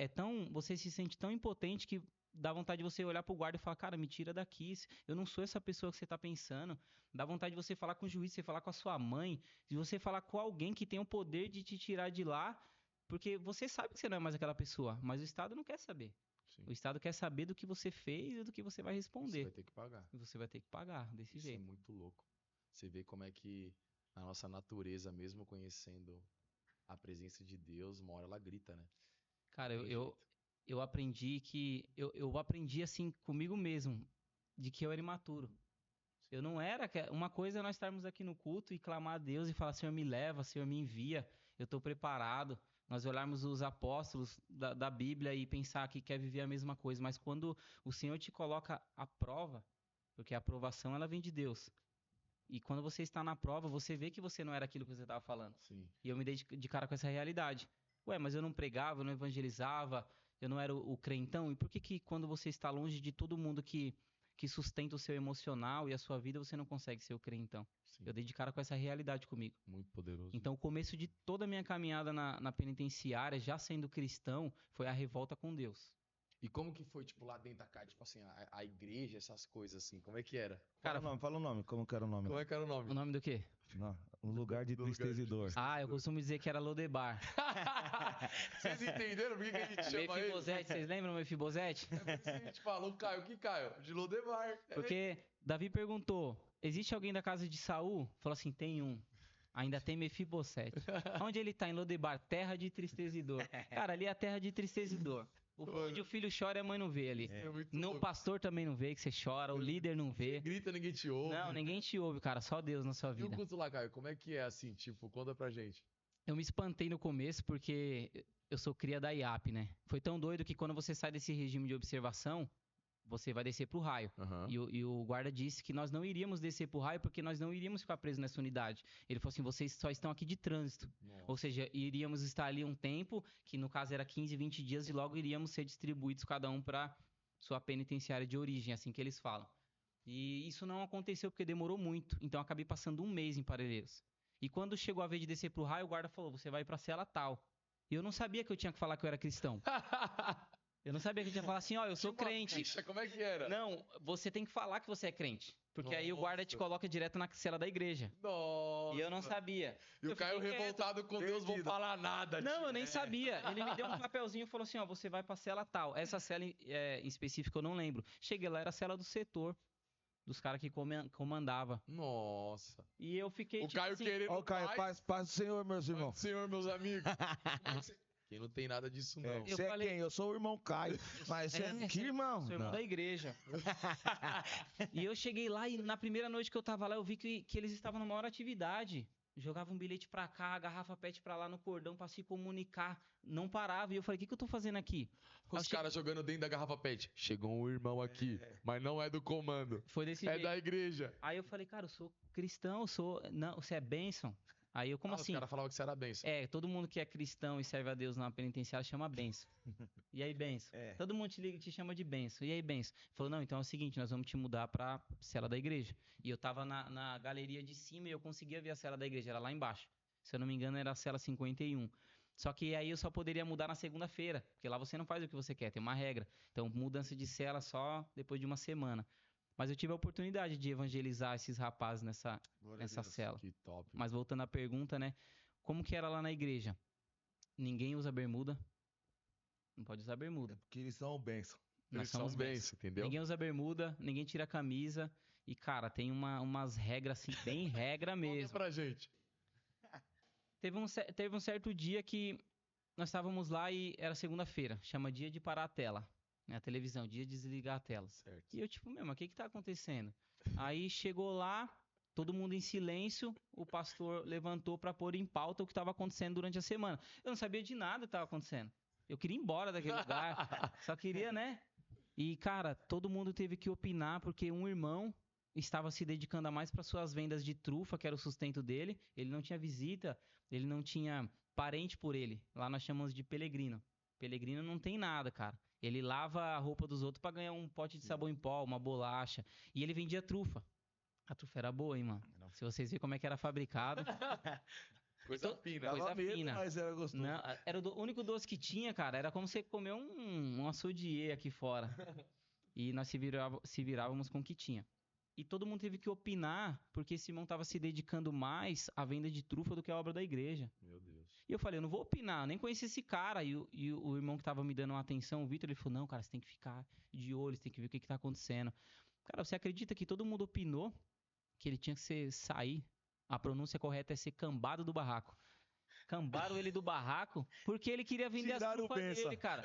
você se sente tão impotente que dá vontade de você olhar pro guarda e falar, cara, me tira daqui. Eu não sou essa pessoa que você tá pensando. Dá vontade de você falar com o juiz, você falar com a sua mãe, de você falar com alguém que tem o poder de te tirar de lá, porque você sabe que você não é mais aquela pessoa, mas o Estado não quer saber. Sim. O Estado quer saber do que você fez e do que você vai Você responder. vai ter que pagar. E você vai ter que pagar desse Isso é jeito. muito louco. Você vê como é que a nossa natureza, mesmo conhecendo a presença de Deus, uma hora ela grita, né? Cara, Não tem jeito. eu aprendi que. Eu aprendi assim comigo mesmo, de que eu era imaturo. Eu não era. Uma coisa é nós estarmos aqui no culto e clamar a Deus e falar: Senhor, me leva, Senhor, me envia, eu estou preparado. Nós olharmos os apóstolos da Bíblia e pensar que quer viver a mesma coisa. Mas quando o Senhor te coloca à prova, porque a aprovação ela vem de Deus. E quando você está na prova, você vê que você não era aquilo que você estava falando. Sim. E eu me dei de cara com essa realidade. Ué, mas eu não pregava, eu não evangelizava, eu não era o crentão. E por que quando você está longe de todo mundo que sustenta o seu emocional e a sua vida, você não consegue ser o crentão? Sim. Eu dei de cara com essa realidade comigo. Muito poderoso. Então, o começo de toda a minha caminhada na penitenciária, já sendo cristão, foi a revolta com Deus. E como que foi, tipo, lá dentro da casa, tipo assim, a igreja, essas coisas assim, como é que era? Cara, Fala o nome, como que era o nome? Como é que era o nome? o nome do quê? Não, um lugar de Do lugar tristeza e de dor. Ah, eu costumo dizer que era Lodebar. Vocês entenderam por que a gente chama ele? Mefibosete, vocês lembram do Mefibosete? É por isso que a gente falou, Caio, que Caio? De Lodemar. Porque Davi perguntou: existe alguém da casa de Saul? Falou assim: tem um. Ainda tem Mefibosete. Onde ele tá? Em Lodebar, terra de tristeza e dor. Cara, ali é a terra de tristeza e dor. Onde o filho chora e a mãe não vê ali. É muito No louco. pastor também não vê que você chora, o líder não vê. Grita, ninguém te ouve. Não, ninguém te ouve, cara, só Deus na sua E o vida. culto lá, Caio, como é que é assim? Tipo, conta pra gente. Eu me espantei no começo porque eu sou cria da IAP, né? Foi tão doido que quando você sai desse regime de observação, você vai descer pro raio. Aham. E o guarda disse que nós não iríamos descer pro raio porque nós não iríamos ficar presos nessa unidade. Ele falou assim: vocês só estão aqui de trânsito. Ou seja, iríamos estar ali um tempo, que no caso era 15, 20 dias, e logo iríamos ser distribuídos cada um para sua penitenciária de origem, assim que eles falam. E isso não aconteceu porque demorou muito. Então eu acabei passando um mês em Parelheiros. E quando chegou a vez de descer pro raio, o guarda falou: você vai pra cela tal. E eu não sabia que eu tinha que falar que eu era cristão. Eu não sabia que eu tinha que falar assim: ó, eu sou Tinha uma crente. ficha, como é que era? Não, você tem que falar que você é crente. Porque aí o guarda te Nossa. coloca direto na cela da igreja. Nossa. E eu não sabia. E o Eu Caio fiquei quieto. revoltado com Deus, vão falar nada. Não, tio. eu nem sabia. Ele me deu um papelzinho e falou assim: ó, você vai pra cela tal. Essa cela em específico eu não lembro. Cheguei lá, era a cela do setor. Dos caras que comandava. Nossa. E eu fiquei O tipo Caio assim, querendo Ó, Caio, paz do Senhor, meus irmãos. Senhor, meus amigos. Quem não tem nada disso, não. Eu Você falei- é quem? Eu sou o irmão Caio. Mas você é que irmão? sou irmão Não. da igreja. E eu cheguei lá e na primeira noite que eu tava lá, eu vi que eles estavam numa maior atividade. Jogavam um bilhete pra cá, a garrafa pet pra lá no cordão pra se comunicar. Não parava. E eu falei: o que eu tô fazendo aqui? Com os caras jogando dentro da garrafa pet. Chegou um irmão aqui, mas não é do comando. Foi desse É jeito. da igreja. Aí eu falei: cara, eu sou cristão, eu sou... Não, você é bênção? Aí eu, como Os assim? caras falavam que você era benção. Todo mundo que é cristão e serve a Deus na penitenciária chama benção. E aí, benção? É. Todo mundo te chama de benção. E aí, benção? Falou: não, então é o seguinte, nós vamos te mudar pra cela da igreja. E eu tava na galeria de cima e eu conseguia ver a cela da igreja, era lá embaixo. Se eu não me engano, era a cela 51. Só que aí eu só poderia mudar na segunda-feira, porque lá você não faz o que você quer, tem uma regra. Então, mudança de cela só depois de uma semana. Mas eu tive a oportunidade de evangelizar esses rapazes nessa cela. Que top. Mas voltando à pergunta, né? Como que era lá na igreja? Ninguém usa bermuda. Não pode usar bermuda. Porque eles são bênção. Nós Eles são somos bênçãos. benção, entendeu? Ninguém usa bermuda, ninguém tira a camisa. E, cara, tem umas regras assim, bem regra Conta mesmo. pra gente. Teve um certo dia que nós estávamos lá e era segunda-feira. Chama dia de parar a tela. Né, a televisão, dia de desligar a tela. Certo. E eu, tipo, meu, mas o que tá acontecendo? Aí chegou lá, todo mundo em silêncio, o pastor levantou pra pôr em pauta o que estava acontecendo durante a semana. Eu não sabia de nada que estava acontecendo. Eu queria ir embora daquele lugar, só queria, né? E, cara, todo mundo teve que opinar, porque um irmão estava se dedicando a mais para suas vendas de trufa, que era o sustento dele. Ele não tinha visita, ele não tinha parente por ele. Lá nós chamamos de pelegrino. Pelegrino não tem nada, cara. Ele lava a roupa dos outros para ganhar um pote de sabão em pó, uma bolacha. E ele vendia trufa. A trufa era boa, hein, mano? Se vocês verem como é que era fabricado. Coisa fina. Coisa Dava medo, fina. mas era gostoso. Não, era o único doce que tinha, cara. Era como você comer um açoudier aqui fora. E nós se virávamos com o que tinha. E todo mundo teve que opinar, porque esse irmão estava se dedicando mais à venda de trufa do que à obra da igreja. Meu Deus. E eu falei, eu não vou opinar, eu nem conheci esse cara. E o irmão que estava me dando uma atenção, o Vitor, ele falou, não, cara, você tem que ficar de olho, você tem que ver o que está acontecendo. Cara, você acredita que todo mundo opinou que ele tinha que sair? A pronúncia correta é ser cambado do barraco. Cambaram ele do barraco porque ele queria vender as Tiraram o trufas benção. dele, cara.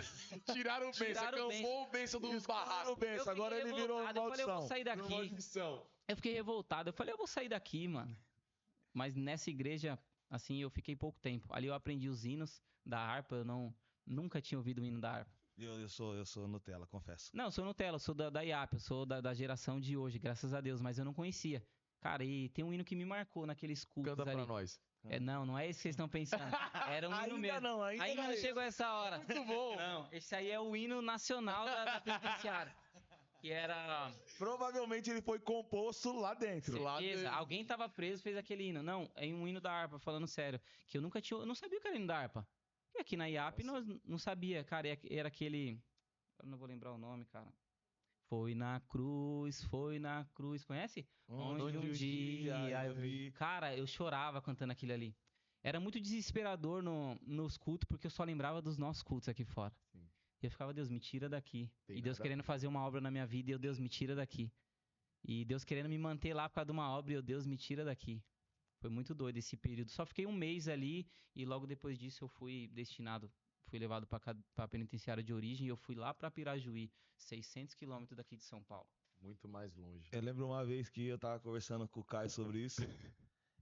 Tiraram o benção, Tiraram o campou o benção do Tiraram barraco. o benção, agora ele virou revoltado, eu falei, eu vou maldição. sair daqui. Maldição. Eu fiquei revoltado. Eu falei, eu vou sair daqui, mano. Mas nessa igreja, assim, eu fiquei pouco tempo. Ali eu aprendi os hinos da harpa. Eu nunca tinha ouvido o hino da harpa. Eu sou Nutella, confesso. Não, eu sou Nutella, eu sou da IAP, eu sou da geração de hoje, graças a Deus. Mas eu não conhecia. Cara, e tem um hino que me marcou naqueles cultos Canta ali. pra nós. Não é esse que vocês estão pensando. Era um hino Ainda mesmo. não, ainda Ainda não não é chegou essa hora. Muito bom. Não, esse aí é o hino nacional da penitenciária. Que era... Provavelmente ele foi composto lá dentro. Lá Certeza, dentro. alguém tava preso, fez aquele hino. Não, é um hino da harpa, falando sério. Que eu não sabia que era hino da harpa. E aqui na IAP nós não sabia, cara. Era aquele... Eu não vou lembrar o nome, cara. Foi na cruz. Conhece? Onde um dia eu vi. Cara, eu chorava cantando aquilo ali. Era muito desesperador nos cultos, porque eu só lembrava dos nossos cultos aqui fora. Sim. E eu ficava, Deus, me tira daqui. Tem E Deus nada a querendo ver. fazer uma obra na minha vida, e eu, Deus, me tira daqui. E Deus querendo me manter lá por causa de uma obra, e eu, Deus, me tira daqui. Foi muito doido esse período. Só fiquei um mês ali, e logo depois disso eu fui levado para a penitenciária de origem, e eu fui lá para Pirajuí, 600 quilômetros daqui de São Paulo. Muito mais longe. Eu lembro uma vez que eu tava conversando com o Caio sobre isso.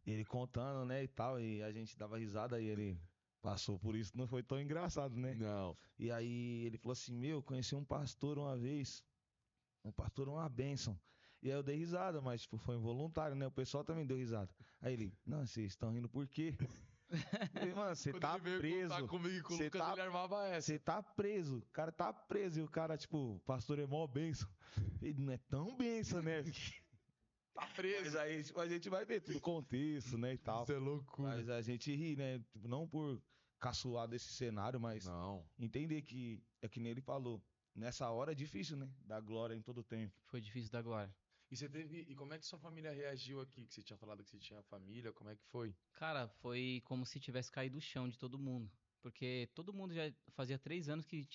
Ele contando, né, e tal, e a gente dava risada e ele passou por isso, não foi tão engraçado, né? Não. E aí ele falou assim, eu conheci um pastor uma vez, um pastor é uma bênção. E aí eu dei risada, mas tipo, foi involuntário, né? O pessoal também deu risada. Aí ele, não, vocês estão rindo por quê? Eu falei, mano, você Quando tá ele veio preso. contar comigo e com o Você Lucas, tá- ele armava essa. Você tá preso, o cara tá preso. E o cara, tipo, o pastor é mó bênção. Ele não é tão bênção, né? Tá preso. Mas aí tipo, a gente vai ver tudo o contexto, né, e tal. Isso é loucura. Mas a gente ri, né? Tipo, não por caçoar desse cenário, mas Não. entender que é que nem ele falou. Nessa hora é difícil, né? Dar glória em todo tempo. Foi difícil da glória. E como é que sua família reagiu aqui? Que você tinha falado que você tinha família, como é que foi? Cara, foi como se tivesse caído do chão de todo mundo. Porque todo mundo já fazia 3 anos que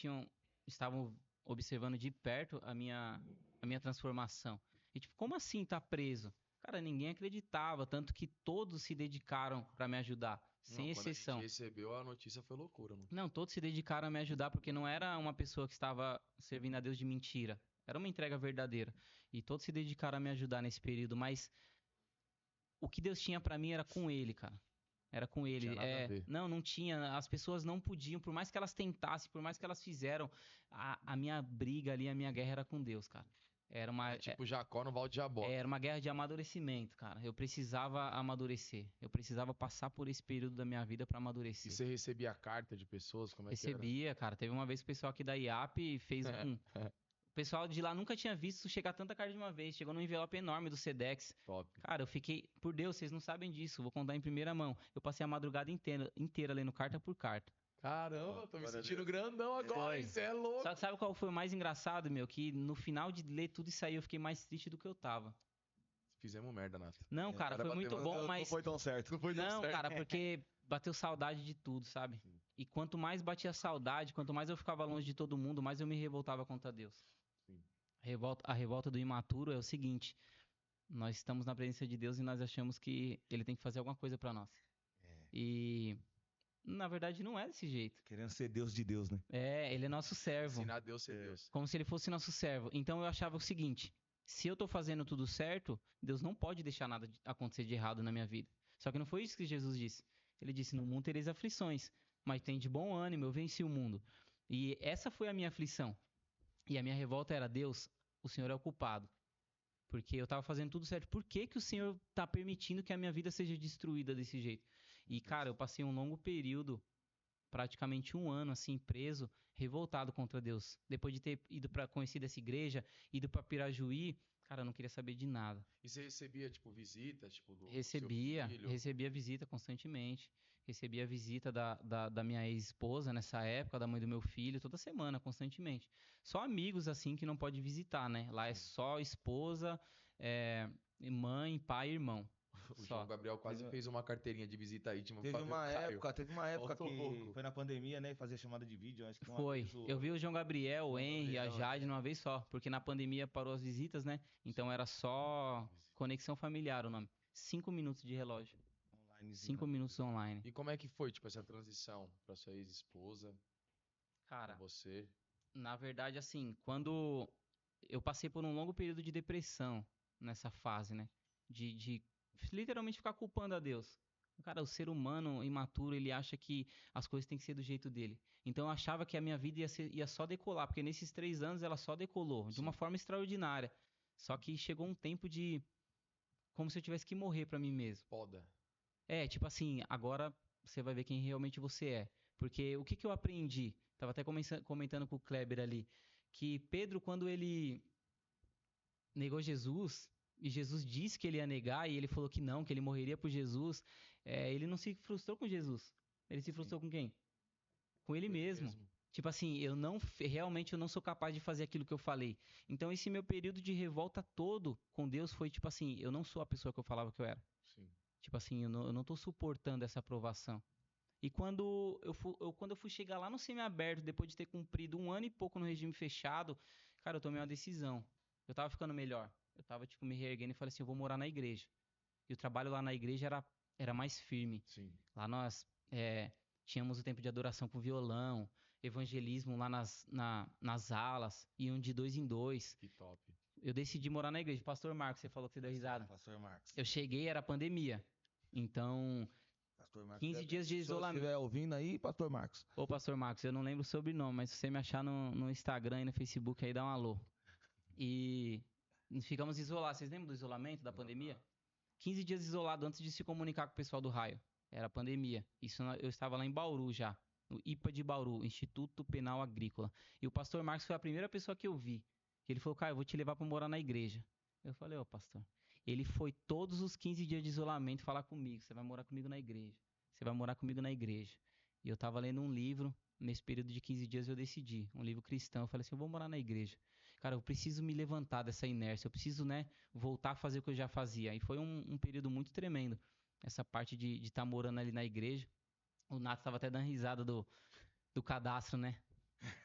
estavam observando de perto a minha transformação. E tipo, como assim tá preso? Cara, ninguém acreditava, tanto que todos se dedicaram para me ajudar, sem Não, quando exceção. a gente recebeu a notícia foi loucura, não? Não, todos se dedicaram a me ajudar porque não era uma pessoa que estava servindo a Deus de mentira. Era uma entrega verdadeira. E todos se dedicaram a me ajudar nesse período, mas o que Deus tinha pra mim era com ele, cara. Era com ele. Tinha nada a ver. Não tinha. As pessoas não podiam, por mais que elas tentassem, por mais que elas fizeram, a minha briga ali, a minha guerra era com Deus, cara. Era uma, Tipo Jacó no Valde de Jabó. era uma guerra de amadurecimento, cara. Eu precisava amadurecer. Eu precisava passar por esse período da minha vida pra E amadurecer. você recebia carta de pessoas? Como é que era? Recebia, cara. Teve uma vez que o pessoal aqui da IAP fez O pessoal de lá nunca tinha visto chegar tanta carta de uma vez. Chegou num envelope enorme do Sedex. Top. Cara, eu fiquei... Por Deus, vocês não sabem disso. Vou contar em primeira mão. Eu passei a madrugada inteira lendo carta por carta. Caramba, tô me Glória a sentindo grandão agora, hein? Você é louco. Só que sabe qual foi o mais engraçado, meu? Que no final de ler tudo isso aí, eu fiquei mais triste do que eu tava. Fizemos merda, Nato. Não, cara, Era foi pra ter muito mandado- bom, Não mas... foi tão certo. Não foi tão Não, certo. cara, porque bateu saudade de tudo, sabe? Sim. E quanto mais batia a saudade, quanto mais eu ficava longe de todo mundo, mais eu me revoltava contra Deus. Sim. A revolta do imaturo é o seguinte: nós estamos na presença de Deus e nós achamos que Ele tem que fazer alguma coisa pra nós. E na verdade não é desse jeito. Querendo ser Deus de Deus, né? Ele é nosso servo, Ensinar Deus ser Deus. como se Ele fosse nosso servo. Então eu achava o seguinte: se eu tô fazendo tudo certo, Deus não pode deixar nada acontecer de errado na minha vida. Só que não foi isso que Jesus disse. Ele disse: no mundo tereis aflições, mas tem de bom ânimo, eu venci o mundo. E essa foi a minha aflição. E a minha revolta era: Deus, o Senhor é o culpado. Porque eu tava fazendo tudo certo. Por que que o Senhor tá permitindo que a minha vida seja destruída desse jeito? E, cara, eu passei um longo período, praticamente 1 ano, assim, preso, revoltado contra Deus. Depois de ter ido para conhecido essa igreja, ido pra Pirajuí, cara, eu não queria saber de nada. E você recebia, tipo, visitas, tipo, do seu filho? Recebia visita constantemente. Recebia visita da minha ex-esposa nessa época, da mãe do meu filho, toda semana, constantemente. Só amigos, assim, que não pode visitar, né? Lá é só esposa, mãe, pai e irmão. O Só. João Gabriel quase fez uma carteirinha de visita íntima Teve pra ver o uma Caio. época Faltou que pouco. foi na pandemia, né? Fazer chamada de vídeo. Acho que uma Foi. vez Eu vi o João Gabriel, o João Henry, a Gabriel, Jade numa vez só, porque na pandemia parou as visitas, né? Então era só conexão familiar o nome. 5 minutos de relógio. online. 5 minutos online. E como é que foi, tipo, essa transição pra sua ex-esposa, pra Cara, você? na verdade, assim, quando eu passei por um longo período de depressão nessa fase, né? De literalmente ficar culpando a Deus. Cara, o ser humano imaturo, ele acha que as coisas têm que ser do jeito dele. Então eu achava que a minha vida ia só decolar, porque nesses 3 anos ela só decolou, de uma Sim. forma extraordinária. Só que chegou um tempo de como se eu tivesse que morrer pra mim mesmo. Poda. Tipo assim, agora você vai ver quem realmente você é. Porque o que que eu aprendi? Tava até comentando com o Kleber ali, que Pedro, quando ele negou Jesus, e Jesus disse que ele ia negar, e ele falou que não, que ele morreria por Jesus, ele não se frustrou com Jesus. Ele se frustrou com quem? Com ele mesmo. Tipo assim, realmente eu não sou capaz de fazer aquilo que eu falei. Então esse meu período de revolta todo com Deus foi tipo assim, eu não sou a pessoa que eu falava que eu era. Sim. Tipo assim, eu não tô suportando essa aprovação. E quando eu fui chegar lá no semiaberto, depois de ter cumprido 1 ano e pouco no regime fechado, cara, eu tomei uma decisão. Eu tava ficando melhor. Eu tava, tipo, me reerguendo e falei assim, eu vou morar na igreja. E o trabalho lá na igreja era mais firme. Sim. Lá nós tínhamos o tempo de adoração com violão, evangelismo lá nas alas, iam de 2 em 2. Que top. Eu decidi morar na igreja. Pastor Marcos, você falou que você deu risada. Pastor Marcos. Eu cheguei, era pandemia. Então, Pastor Marcos 15 dias de Se isolamento. você estiver ouvindo aí, Pastor Marcos. Ô, Pastor Marcos, eu não lembro o sobrenome, mas se você me achar no Instagram e no Facebook aí, dá um alô. E ficamos isolados. Vocês lembram do isolamento, da pandemia? 15 dias isolado antes de se comunicar com o pessoal do raio. Era pandemia. Isso eu estava lá em Bauru já, no IPA de Bauru, Instituto Penal Agrícola. E o pastor Marcos foi a primeira pessoa que eu vi. Ele falou, Caio, eu vou te levar para morar na igreja. Eu falei, ô pastor. Ele foi todos os 15 dias de isolamento falar comigo. Você vai morar comigo na igreja. Você vai morar comigo na igreja. E eu tava lendo um livro, nesse período de 15 dias eu decidi, um livro cristão. Eu falei assim, eu vou morar na igreja. Cara, eu preciso me levantar dessa inércia. Eu preciso, voltar a fazer o que eu já fazia. E foi um período muito tremendo. Essa parte de estar morando ali na igreja. O Nato tava até dando risada do cadastro, né?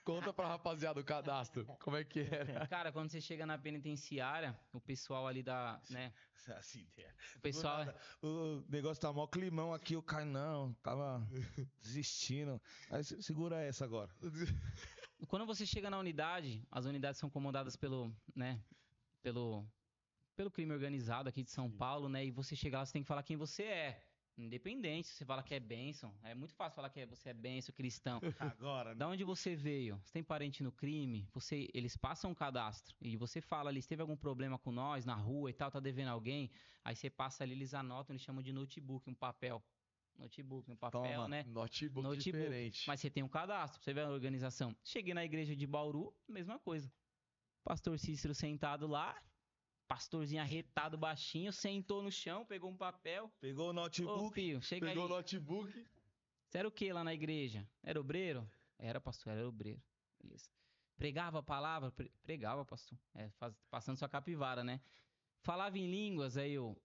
Conta pra rapaziada o cadastro. Como é que era? Cara, quando você chega na penitenciária, o pessoal ali Essa ideia. o pessoal... O negócio tá mó climão aqui, o Caio não, tava desistindo. Aí segura essa agora. Quando você chega na unidade, as unidades são comandadas pelo crime organizado aqui de São Paulo, né? E você chega lá, você tem que falar quem você é. Independente, se você fala que é bênção. É muito fácil falar que você é bênção, cristão. Agora, né? Da onde você veio? Você tem parente no crime? Eles passam um cadastro. E você fala ali, se teve algum problema com nós, na rua e tal, tá devendo alguém. Aí você passa ali, eles anotam, eles chamam de notebook, um papel. Notebook, um papel, Toma, né? Notebook diferente. Mas você tem um cadastro, você vê a organização. Cheguei na igreja de Bauru, mesma coisa. Pastor Cícero sentado lá, pastorzinho arretado, baixinho, sentou no chão, pegou um papel. Pegou o Ô, notebook. filho, chega Pegou aí. o notebook. Você era o que lá na igreja? Era obreiro? Era, pastor, era obreiro. Isso. Pregava a palavra? Pregava, pastor. Passando sua capivara, né? Falava em línguas, aí eu...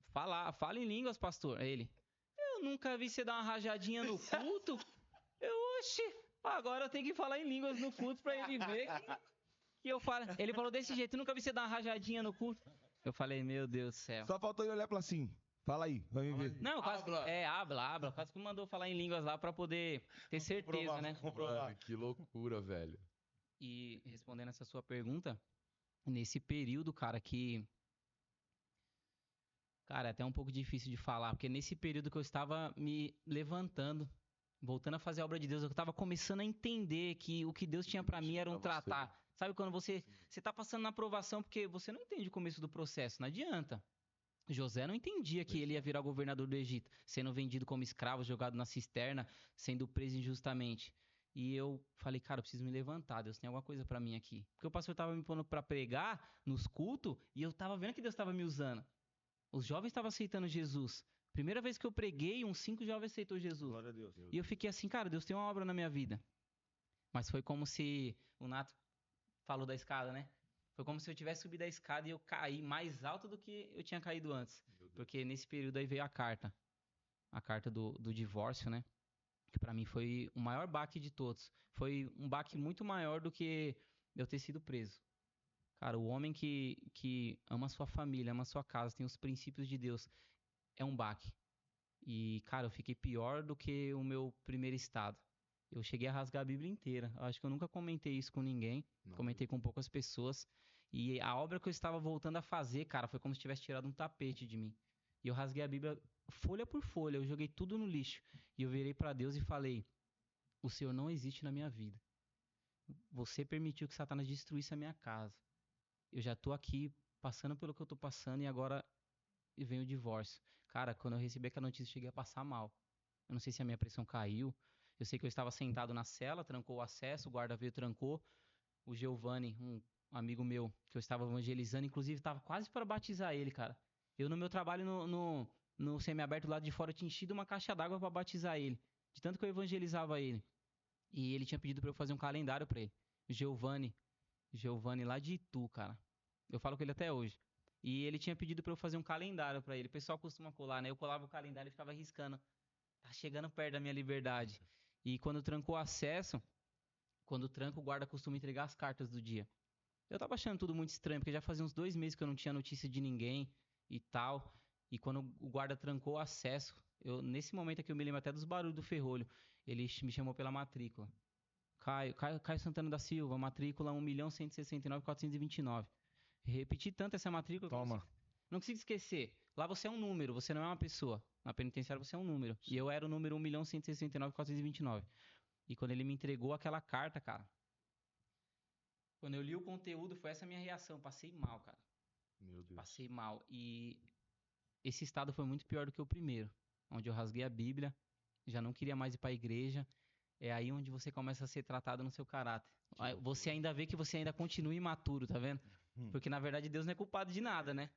Fala em línguas, pastor. Aí ele... Eu nunca vi você dar uma rajadinha no culto. Oxi, agora eu tenho que falar em línguas no culto pra ele ver que eu falo. Ele falou desse jeito, eu nunca vi você dar uma rajadinha no culto. Eu falei, meu Deus do céu. Só faltou ele olhar pra assim. Fala aí, vai me ver. Não, quase... Habla. habla. Quase que mandou falar em línguas lá pra poder ter certeza, né? Mano, que loucura, velho. E respondendo essa sua pergunta, nesse período, cara, Cara, é até um pouco difícil de falar, porque nesse período que eu estava me levantando, voltando a fazer a obra de Deus, eu estava começando a entender que o que Deus tinha pra mim era um tratar Sabe quando você tá passando na aprovação porque você não entende o começo do processo, não adianta. José não entendia que ele ia virar governador do Egito, sendo vendido como escravo, jogado na cisterna, sendo preso injustamente. E eu falei, cara, eu preciso me levantar, Deus tem alguma coisa pra mim aqui. Porque o pastor tava me pondo pra pregar nos cultos e eu tava vendo que Deus tava me usando. Os jovens estavam aceitando Jesus. Primeira vez que eu preguei, uns 5 jovens aceitou Jesus. Glória a Deus. E eu fiquei assim, cara, Deus tem uma obra na minha vida. Mas foi como se o Nato falou da escada, né? Foi como se eu tivesse subido a escada e eu caí mais alto do que eu tinha caído antes. Porque nesse período aí veio a carta. A carta do divórcio, né? Que pra mim foi o maior baque de todos. Foi um baque muito maior do que eu ter sido preso. Cara, o homem que ama a sua família, ama a sua casa, tem os princípios de Deus, é um baque. E, cara, eu fiquei pior do que o meu primeiro estado. Eu cheguei a rasgar a Bíblia inteira. Eu acho que eu nunca comentei isso com ninguém. Comentei com poucas pessoas. E a obra que eu estava voltando a fazer, cara, foi como se tivesse tirado um tapete de mim. E eu rasguei a Bíblia folha por folha. Eu joguei tudo no lixo. E eu virei pra Deus e falei: o Senhor não existe na minha vida. Você permitiu que Satanás destruísse a minha casa. Eu já tô aqui passando pelo que eu tô passando e agora vem o divórcio. Cara, quando eu recebi aquela notícia, eu cheguei a passar mal. Eu não sei se a minha pressão caiu. Eu sei que eu estava sentado na cela, trancou o acesso, o guarda veio, trancou. O Giovanni, um amigo meu, que eu estava evangelizando, inclusive estava quase para batizar ele, cara. Eu no meu trabalho no semiaberto do lado de fora tinha enchido uma caixa d'água para batizar ele. De tanto que eu evangelizava ele. E ele tinha pedido para eu fazer um calendário para ele. Giovanni lá de Itu, cara. Eu falo com ele até hoje. E ele tinha pedido pra eu fazer um calendário pra ele. O pessoal costuma colar, né? Eu colava o calendário e ficava riscando. Tá chegando perto da minha liberdade. E quando trancou o acesso, quando tranca, o guarda costuma entregar as cartas do dia. Eu tava achando tudo muito estranho, porque já fazia uns 2 meses que eu não tinha notícia de ninguém e tal. E quando o guarda trancou o acesso, nesse momento aqui eu me lembro até dos barulhos do ferrolho. Ele me chamou pela matrícula. Caio Santana da Silva, matrícula 1.169.429. Repeti tanto essa matrícula que eu Toma. não consigo esquecer. Lá você é um número, você não é uma pessoa. Na penitenciária você é um número. E eu era o número 1.169.429. E quando ele me entregou aquela carta, cara, quando eu li o conteúdo, foi essa a minha reação. Passei mal, cara. Meu Deus. Passei mal. E esse estado foi muito pior do que o primeiro, onde eu rasguei a Bíblia, já não queria mais ir pra igreja. É aí onde você começa a ser tratado no seu caráter. Aí você ainda vê que você ainda continua imaturo, tá vendo? Porque na verdade Deus não é culpado de nada, né?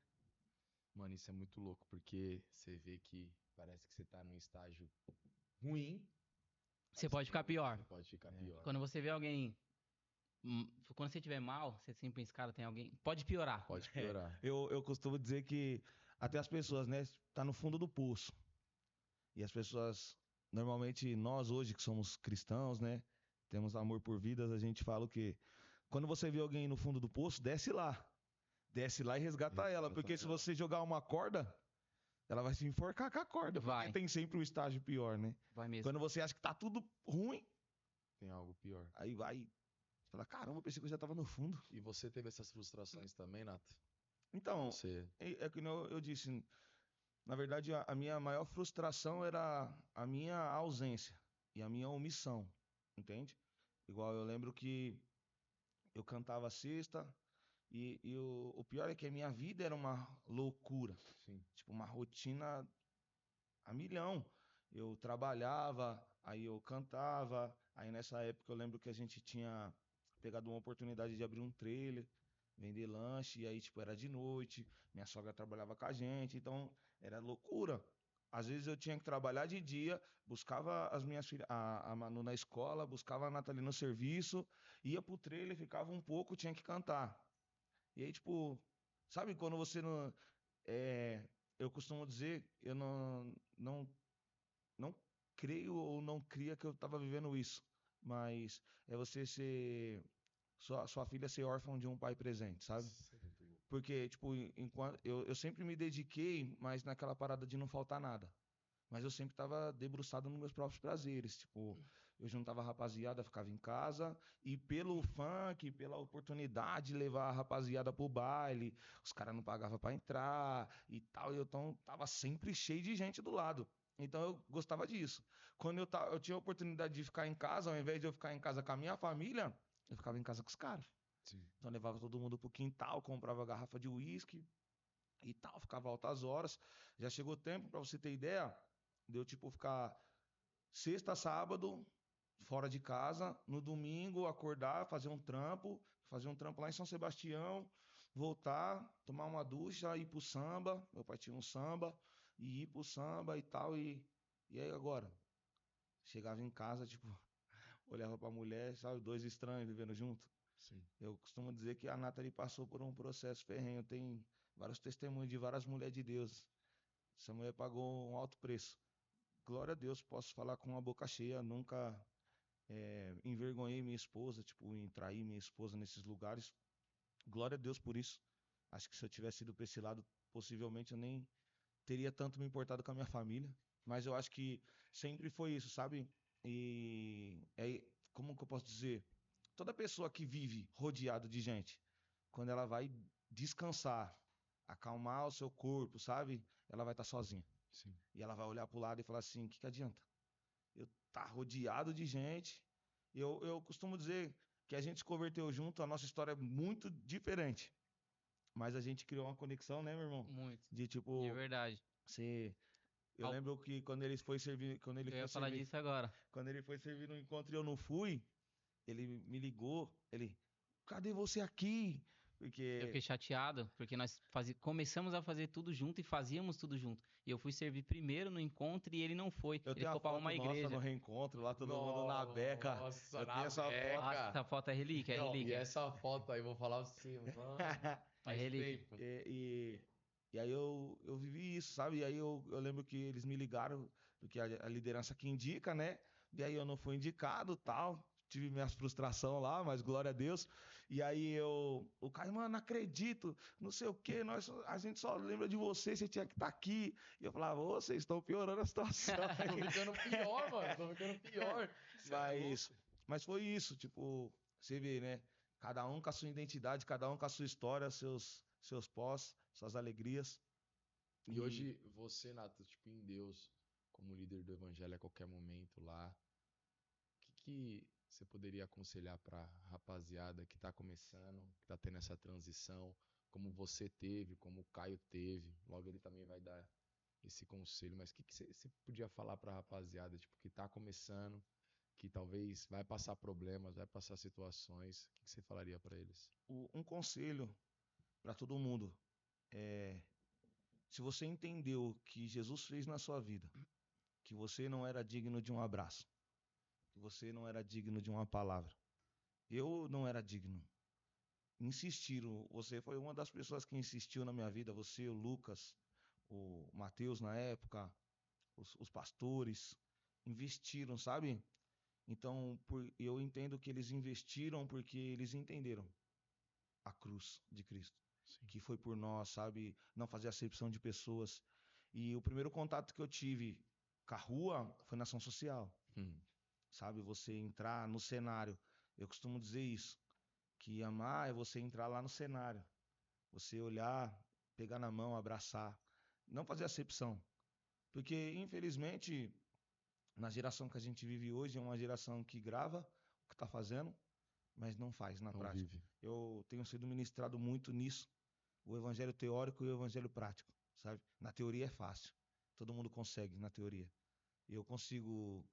Mano, isso é muito louco, porque você vê que parece que você tá num estágio ruim. Você pode ficar pior. Você pode ficar pior. Quando você vê alguém. Quando você estiver mal, você sempre pensa, cara, tem alguém. Pode piorar. Pode piorar. Eu costumo dizer que até as pessoas, né, tá no fundo do poço. E as pessoas, normalmente nós hoje que somos cristãos, né, temos amor por vidas, a gente fala o quê? Quando você vê alguém no fundo do poço, desce lá. Desce lá e resgata ela, porque se você jogar uma corda, ela vai se enforcar com a corda, Vai. porque tem sempre um estágio pior, né? Vai mesmo. Quando você acha que tá tudo ruim, Tem algo pior. aí vai, você fala, caramba, eu pensei que eu já tava no fundo. E você teve essas frustrações também, Nato? Então, Você... é que eu disse, na verdade, a minha maior frustração era a minha ausência e a minha omissão, entende? Igual eu lembro que eu cantava sexta e o pior é que a minha vida era uma loucura, Sim. tipo uma rotina a milhão. Eu trabalhava, aí eu cantava, aí nessa época eu lembro que a gente tinha pegado uma oportunidade de abrir um trailer, vender lanche, e aí tipo era de noite, minha sogra trabalhava com a gente, então era loucura. Às vezes eu tinha que trabalhar de dia, buscava as minhas filhas, a Manu na escola, buscava a Nathalie no serviço, ia pro trailer, ficava um pouco, tinha que cantar. E aí, tipo, sabe quando você não. Eu costumo dizer, eu não creio ou não cria que eu estava vivendo isso. Mas é você ser. Sua filha ser órfã de um pai presente, sabe? Porque, tipo, enquanto eu sempre me dediquei, mas naquela parada de não faltar nada. Mas eu sempre tava debruçado nos meus próprios prazeres. Tipo, eu juntava a rapaziada, ficava em casa. E pelo funk, pela oportunidade de levar a rapaziada pro baile, os caras não pagavam pra entrar e tal. E eu tava sempre cheio de gente do lado. Então eu gostava disso. Quando eu tinha a oportunidade de ficar em casa, ao invés de eu ficar em casa com a minha família, eu ficava em casa com os caras. Sim. Então levava todo mundo pro quintal, comprava garrafa de uísque e tal, ficava altas horas. Já chegou o tempo, pra você ter ideia, deu tipo ficar sexta, sábado, fora de casa, no domingo acordar, fazer um trampo lá em São Sebastião, voltar, tomar uma ducha, ir pro samba, meu pai tinha um samba, e ir pro samba e tal, e aí agora? Chegava em casa, tipo, olhava pra mulher, sabe, dois estranhos vivendo junto. Sim. Eu costumo dizer que a Nathalie passou por um processo ferrenho, tem vários testemunhos de várias mulheres de Deus. Essa mulher pagou um alto preço. Glória a Deus, posso falar com a boca cheia, nunca envergonhei minha esposa, tipo, em trair minha esposa nesses lugares. Glória a Deus por isso. Acho que se eu tivesse ido para esse lado, possivelmente eu nem teria tanto me importado com a minha família. Mas eu acho que sempre foi isso, sabe? E é, como que eu posso dizer? Toda pessoa que vive rodeado de gente, quando ela vai descansar, acalmar o seu corpo, sabe? Ela vai estar sozinha. Sim. E ela vai olhar pro lado e falar assim: o que adianta? Eu tá rodeado de gente. Eu costumo dizer que a gente se converteu junto, a nossa história é muito diferente. Mas a gente criou uma conexão, né, meu irmão? Muito. De De tipo, verdade. você. Eu Al- lembro que quando ele foi servir, Eu ia falar disso agora. quando ele foi servir no encontro e eu não fui, ele me ligou, cadê você aqui? Eu Porque fiquei chateado, porque nós começamos a fazer tudo junto e fazíamos tudo junto. E eu fui servir primeiro no encontro e ele não foi. eu Ele tenho a ficou pra foto uma nossa no igreja. reencontro, lá todo mundo na beca. Nossa, Eu na tenho essa foto. Nossa, beca. essa foto é relíquia, é Não, e relíquia. essa foto aí, vou falar pra você, mano. É Faz relíquia. tempo. E aí eu vivi isso, sabe? E aí eu lembro que eles me ligaram, porque a liderança que indica, né? E aí eu não fui indicado, tal. Tive minhas frustrações lá, mas glória a Deus. E aí o Caio, mano, não acredito, não sei o quê, a gente só lembra de você, você tinha que estar aqui. E eu falava, ô, vocês estão piorando a situação. Tô ficando pior, mano. Tô ficando pior. Cê é Mas, louco. mas foi isso, tipo, você vê, né? Cada um com a sua identidade, cada um com a sua história, seus pós, suas alegrias. E E hoje você, Nato, tipo, em Deus, como líder do evangelho a qualquer momento lá, o que você poderia aconselhar pra rapaziada que tá começando, que tá tendo essa transição, como você teve, como o Caio teve, logo ele também vai dar esse conselho, mas o que você podia falar pra rapaziada, tipo, que tá começando, que talvez vai passar problemas, vai passar situações, o que você falaria pra eles? um conselho para todo mundo é: se você entendeu o que Jesus fez na sua vida, que você não era digno de um abraço, que você não era digno de uma palavra, eu não era digno. Insistiram, você foi uma das pessoas que insistiu na minha vida, você, o Lucas, o Mateus na época, os pastores, investiram, sabe? Então, eu entendo que eles investiram porque eles entenderam a cruz de Cristo, Sim. que foi por nós, sabe? Não fazer acepção de pessoas. E o primeiro contato que eu tive com a rua foi na ação social, Hum. sabe? Você entrar no cenário. Eu costumo dizer isso, que amar é você entrar lá no cenário, você olhar, pegar na mão, abraçar, não fazer acepção. Porque, infelizmente, na geração que a gente vive hoje, é uma geração que grava o que está fazendo, mas não faz na Não prática. vive. Eu tenho sido ministrado muito nisso, o evangelho teórico e o evangelho prático, sabe? Na teoria é fácil, todo mundo consegue na teoria. E eu consigo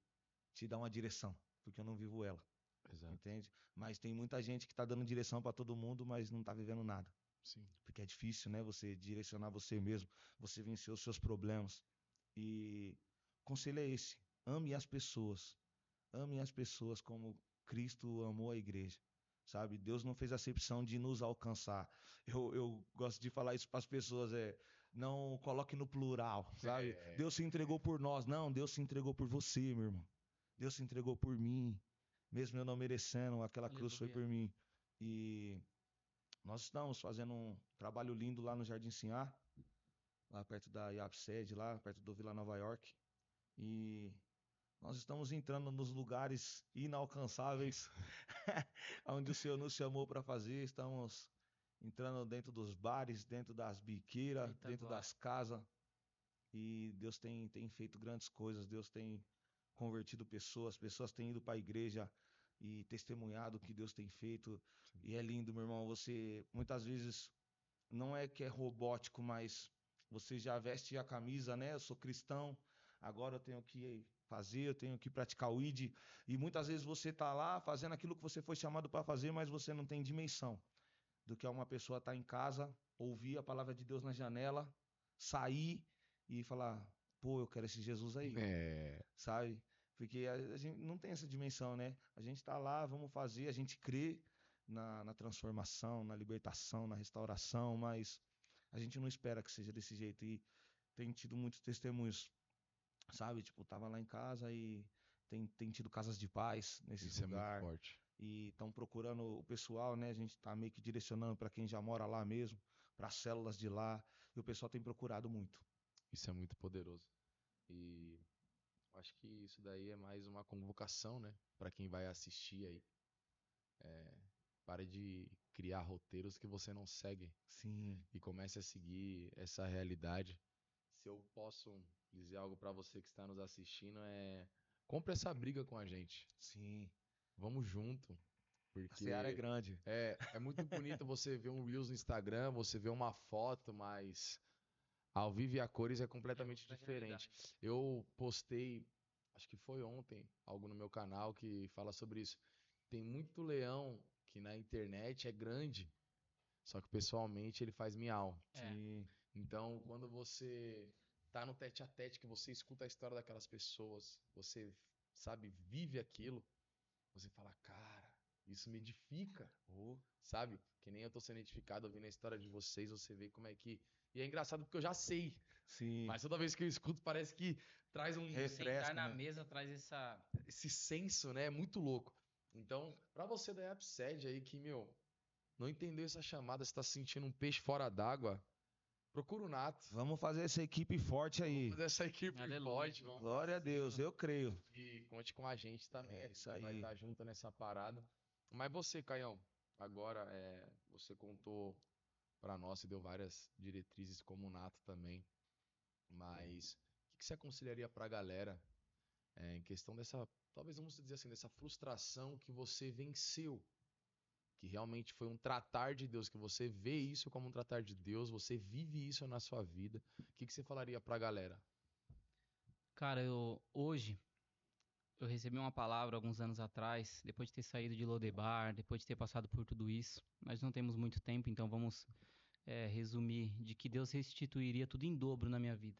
te dar uma direção, porque eu não vivo ela, Exato. entende? Mas tem muita gente que está dando direção para todo mundo, mas não está vivendo nada. Sim. Porque é difícil, né? Você direcionar você mesmo, você vencer os seus problemas. E o conselho é esse: ame as pessoas. Ame as pessoas como Cristo amou a igreja. Sabe? Deus não fez acepção de nos alcançar. Eu gosto de falar isso para as pessoas, não coloque no plural, sabe? É. Deus se entregou por nós. Não, Deus se entregou por você, meu irmão. Deus se entregou por mim. Mesmo eu não merecendo, aquela cruz foi Aleluia. por mim. E nós estamos fazendo um trabalho lindo lá no Jardim Sinhá, lá perto da IAPSED, lá perto do Vila Nova York. E nós estamos entrando nos lugares inalcançáveis, onde o Senhor nos chamou para fazer. Estamos entrando dentro dos bares, dentro das biqueiras, Eita dentro glória. das casas. E Deus tem feito grandes coisas. Deus tem convertido pessoas, pessoas têm ido para a igreja e testemunhado o que Deus tem feito. E é lindo, meu irmão. Você, muitas vezes, não é que é robótico, mas você já veste a camisa, né? Eu sou cristão, agora eu tenho que fazer, eu tenho que praticar o ID. E muitas vezes você tá lá fazendo aquilo que você foi chamado para fazer, mas você não tem dimensão do que é uma pessoa estar em casa, ouvir a palavra de Deus na janela, sair e falar, pô, eu quero esse Jesus aí, sabe? Porque a gente não tem essa dimensão, né? A gente tá lá, vamos fazer, a gente crê na transformação, na libertação, na restauração, mas a gente não espera que seja desse jeito. E tem tido muitos testemunhos, sabe? Tipo, tava lá em casa e tem tido casas de paz nesse Isso lugar. é muito forte. E estão procurando o pessoal, né? A gente tá meio que direcionando para quem já mora lá mesmo, para as células de lá. E o pessoal tem procurado muito. Isso é muito poderoso. E acho que isso daí é mais uma convocação, né? Pra quem vai assistir aí. Pare de criar roteiros que você não segue Sim, e comece a seguir essa realidade. Se eu posso dizer algo pra você que está nos assistindo compre essa briga com a gente. sim. Vamos junto, A seara é porque grande. é muito bonito você ver um Reels no Instagram, você ver uma foto, mas ao vivo e a cores é completamente outra diferente. realidade. Eu postei, acho que foi ontem, algo no meu canal que fala sobre isso. Tem muito leão que na internet é grande, só que pessoalmente ele faz miau. É. Sim, Então, quando você tá no tete a tete, que você escuta a história daquelas pessoas, você, sabe, vive aquilo, você fala, cara, isso me edifica, oh, sabe? Que nem eu tô sendo edificado ouvindo a história de vocês, você vê como é que. E é engraçado porque eu já sei, sim. mas toda vez que eu escuto parece que traz um Refresca, Sentar na né? mesa traz essa. esse senso, né? É muito louco. Então, pra você da Upsed aí que, meu, não entendeu essa chamada, você tá sentindo um peixe fora d'água, procura o Nato. Vamos fazer essa equipe forte Vamos aí. fazer essa equipe Aleluia. forte, vamos pra Glória a Deus, cima. eu creio. E conte com a gente também. É A isso gente vai aí. estar junto nessa parada. Mas você, Caião, agora você contou pra nós e deu várias diretrizes como o Nato também. Mas o que você aconselharia pra galera em questão dessa, talvez vamos dizer assim, dessa frustração que você venceu? Que realmente foi um tratar de Deus, que você vê isso como um tratar de Deus, você vive isso na sua vida. O que você falaria pra galera? Cara, hoje eu recebi uma palavra alguns anos atrás, depois de ter saído de Lodebar, depois de ter passado por tudo isso. Nós não temos muito tempo, então vamos resumir de que Deus restituiria tudo em dobro na minha vida.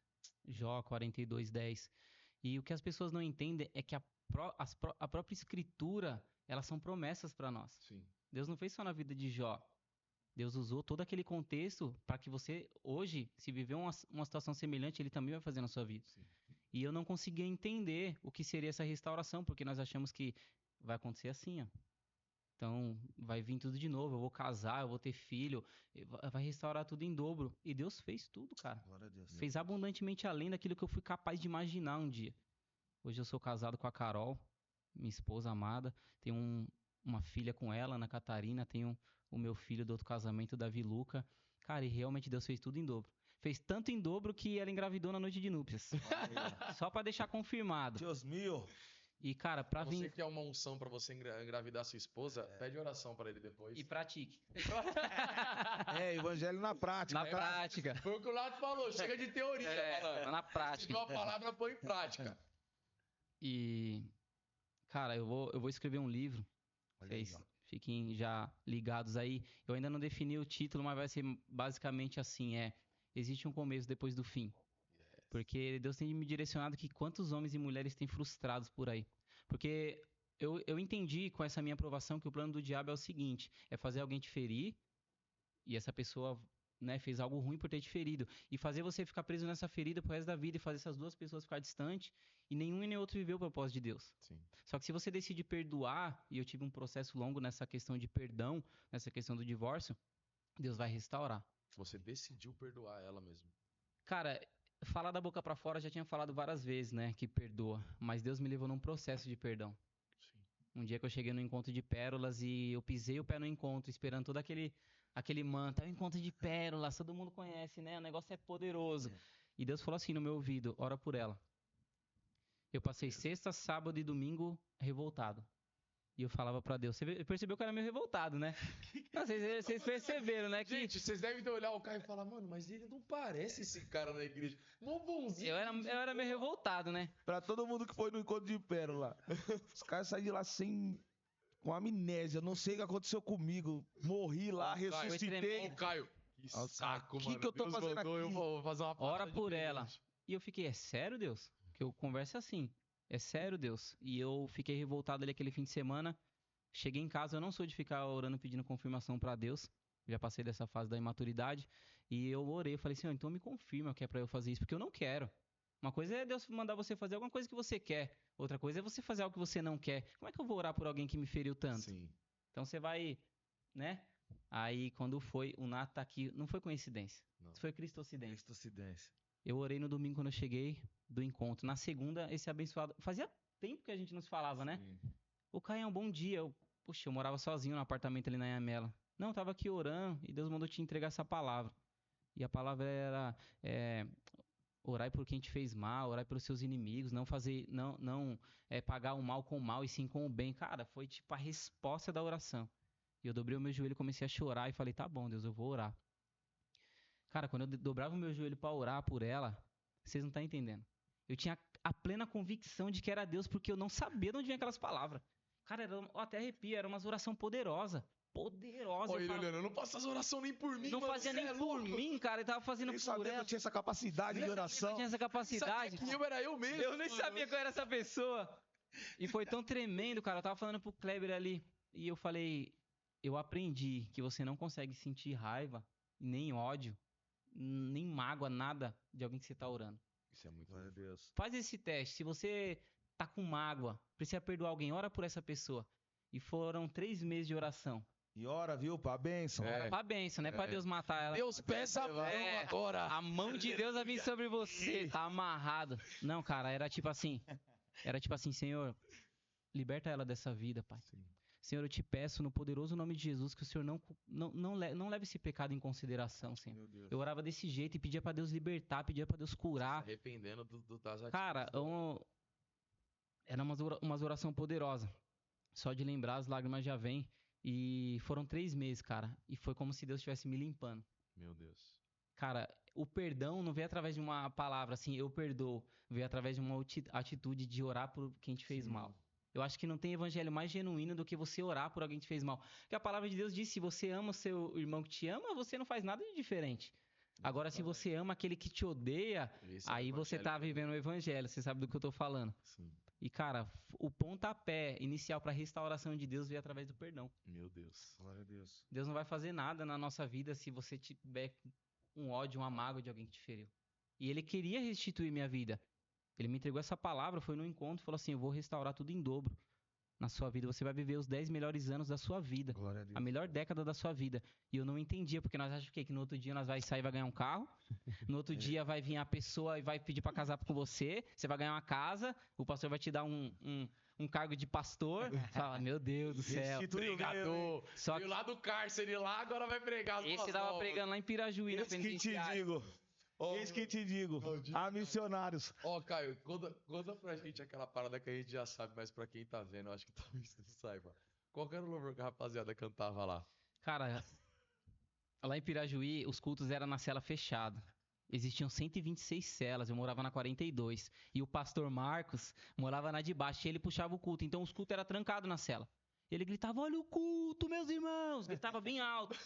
Jó 42:10. E o que as pessoas não entendem é que a própria escritura, elas são promessas para nós. Sim. Deus não fez só na vida de Jó. Deus usou todo aquele contexto para que você, hoje, se viver uma situação semelhante, Ele também vai fazer na sua vida. Sim. E eu não conseguia entender o que seria essa restauração, porque nós achamos que vai acontecer assim, ó. Então, vai vir tudo de novo, eu vou casar, eu vou ter filho, vai restaurar tudo em dobro. E Deus fez tudo, cara. Glória a Deus. Fez abundantemente além daquilo que eu fui capaz de imaginar um dia. Hoje eu sou casado com a Carol, minha esposa amada. Tenho uma filha com ela, Ana Catarina. Tenho o meu filho do outro casamento, Davi Luca. Cara, e realmente Deus fez tudo em dobro. Fez tanto em dobro que ela engravidou na noite de núpcias. Só pra deixar confirmado. Deus meu. E, cara, pra Você vir... quer uma unção pra você engravidar sua esposa, pede oração pra ele depois. E pratique. Evangelho na prática. Na tá? prática. Foi o que o Nato falou, chega de teoria. Malandro. Na Se prática. tiver uma palavra, põe em prática. E, cara, eu vou escrever um livro. Olha aí, Vocês ó. fiquem já ligados aí. Eu ainda não defini o título, mas vai ser basicamente assim, existe um começo depois do fim. Porque Deus tem me direcionado que quantos homens e mulheres têm frustrados por aí. Porque eu entendi com essa minha aprovação que o plano do diabo é o seguinte, é fazer alguém te ferir e essa pessoa, né, fez algo ruim por ter te ferido. E fazer você ficar preso nessa ferida pro resto da vida e fazer essas duas pessoas ficar distantes e nenhum e nem outro viver o propósito de Deus. Sim. Só que se você decide perdoar, e eu tive um processo longo nessa questão de perdão, nessa questão do divórcio, Deus vai restaurar. Você decidiu perdoar ela mesmo. Cara, falar da boca pra fora, já tinha falado várias vezes, né, que perdoa. Mas Deus me levou num processo de perdão. Sim. Um dia que eu cheguei no encontro de pérolas e eu pisei o pé no encontro, esperando todo aquele manto. É o encontro de pérolas, todo mundo conhece, né? O negócio é poderoso. E Deus falou assim no meu ouvido, ora por ela. Eu passei sexta, sábado e domingo revoltado. E eu falava pra Deus. Você percebeu que eu era meio revoltado, né? Não, vocês perceberam, né? Que Gente, vocês devem ter olhado o Caio e falar, mano, mas ele não parece esse cara na igreja. Mó bonzinho. eu era meio revoltado, né? Pra todo mundo que foi no encontro de pérola. Os caras saíram de lá sem... com amnésia. Não sei o que aconteceu comigo. Morri lá, Ó, Caio, ressuscitei. Ô, Caio. Que saco, que mano. que eu tô Deus fazendo mandou eu aqui? vou fazer uma Ora parada por ela. diferente. E eu fiquei, é sério, Deus? Que eu converso assim. É sério, Deus? E eu fiquei revoltado ali aquele fim de semana. Cheguei em casa, eu não sou de ficar orando pedindo confirmação pra Deus. Já passei dessa fase da imaturidade. E eu orei, eu falei, Senhor, então me confirma que é pra eu fazer isso, porque eu não quero. Uma coisa é Deus mandar você fazer alguma coisa que você quer. Outra coisa é você fazer algo que você não quer. Como é que eu vou orar por alguém que me feriu tanto? Sim. Então você vai, né? Aí quando foi, o Nato tá aqui, não foi coincidência. Não. Isso foi cristocidência. Cristocidência. Eu orei no domingo quando eu cheguei do encontro. Na segunda, esse abençoado... Fazia tempo que a gente não se falava, né? Sim. O Caio, bom dia. Puxa, eu morava sozinho no apartamento ali na Anhamela. Não, eu tava aqui orando e Deus mandou te entregar essa palavra. E a palavra era... orai por quem te fez mal, orai pelos seus inimigos, não pagar o mal com o mal e sim com o bem. Cara, foi tipo a resposta da oração. E eu dobrei o meu joelho, comecei a chorar e falei, tá bom, Deus, eu vou orar. Cara, quando eu dobrava o meu joelho pra orar por ela, vocês não estão entendendo. Eu tinha a plena convicção de que era Deus, porque eu não sabia de onde vinha aquelas palavras. Cara, eu até arrepio, era uma oração poderosa. Poderosa. Olha ele olhando, eu não faço essa oração nem por mim, não mano, fazia cê nem é por louco. mim, cara. Ele tava fazendo Nem por sabia que ela. eu tinha essa capacidade de Eu oração. tinha essa capacidade. Sabia que eu era eu mesmo. Eu nem sabia que eu era essa pessoa. E foi tão tremendo, cara. Eu tava falando pro Kleber ali. E eu falei, eu aprendi que você não consegue sentir raiva, nem ódio, nem mágoa, nada de alguém que você tá orando. Isso é muito Glória a Deus. Faz esse teste. Se você tá com mágoa, precisa perdoar alguém, ora por essa pessoa. E foram 3 meses de oração. E ora, viu? Pra bênção. É. Pra bênção, não é pra Deus matar ela. Deus pesa a mão agora. A mão de Deus vai vir sobre você. Tá amarrado. Não, cara, era tipo assim. Senhor, liberta ela dessa vida, Pai. Sim. Senhor, eu te peço no poderoso nome de Jesus que o Senhor não leve esse pecado em consideração, Senhor. Meu Deus. Eu orava desse jeito e pedia pra Deus libertar, pedia pra Deus Se curar. arrependendo das atitudes. Cara, era uma oração poderosa. Só de lembrar, as lágrimas já vêm. E foram 3 meses, cara. E foi como se Deus estivesse me limpando. Meu Deus. Cara, o perdão não veio através de uma palavra assim, eu perdoo. Veio através de uma atitude de orar por quem te fez mal. Eu acho que não tem evangelho mais genuíno do que você orar por alguém que te fez mal. Porque a palavra de Deus diz, se você ama o seu irmão que te ama, você não faz nada de diferente. Agora, se você ama aquele que te odeia, Esse é o aí você tá evangelho. vivendo o evangelho. Você sabe do que eu tô falando. Sim. E, cara, o pontapé inicial para a restauração de Deus veio através do perdão. Meu Deus. Glória a Deus. Deus não vai fazer nada na nossa vida se você tiver um ódio, uma mágoa de alguém que te feriu. E Ele queria restituir minha vida. Ele me entregou essa palavra, foi no encontro e falou assim, eu vou restaurar tudo em dobro na sua vida. Você vai viver os 10 melhores anos da sua vida. Glória a Deus. A melhor década da sua vida. E eu não entendia, porque nós achamos que no outro dia nós vai sair e vai ganhar um carro. No outro dia vai vir a pessoa e vai pedir pra casar com você. Você vai ganhar uma casa. O pastor vai te dar um cargo de pastor. Você fala, meu Deus do céu. Restituiu mesmo, hein? Pregador. Só Veio que lá do cárcere lá, agora vai pregar as esse boas tava novas. pregando lá em Pirajuí, na Eis que te penitenciária. digo. Eis que te digo. A missionários. Ó, Caio, conta pra gente aquela parada que a gente já sabe, mas pra quem tá vendo, eu acho que talvez não saiba. Qual que era o louvor que a rapaziada cantava lá? Cara, lá em Pirajuí, os cultos eram na cela fechada. Existiam 126 celas, eu morava na 42. E o pastor Marcos morava na de baixo, e ele puxava o culto. Então os cultos eram trancados na cela. Ele gritava, olha o culto, meus irmãos! Gritava bem alto.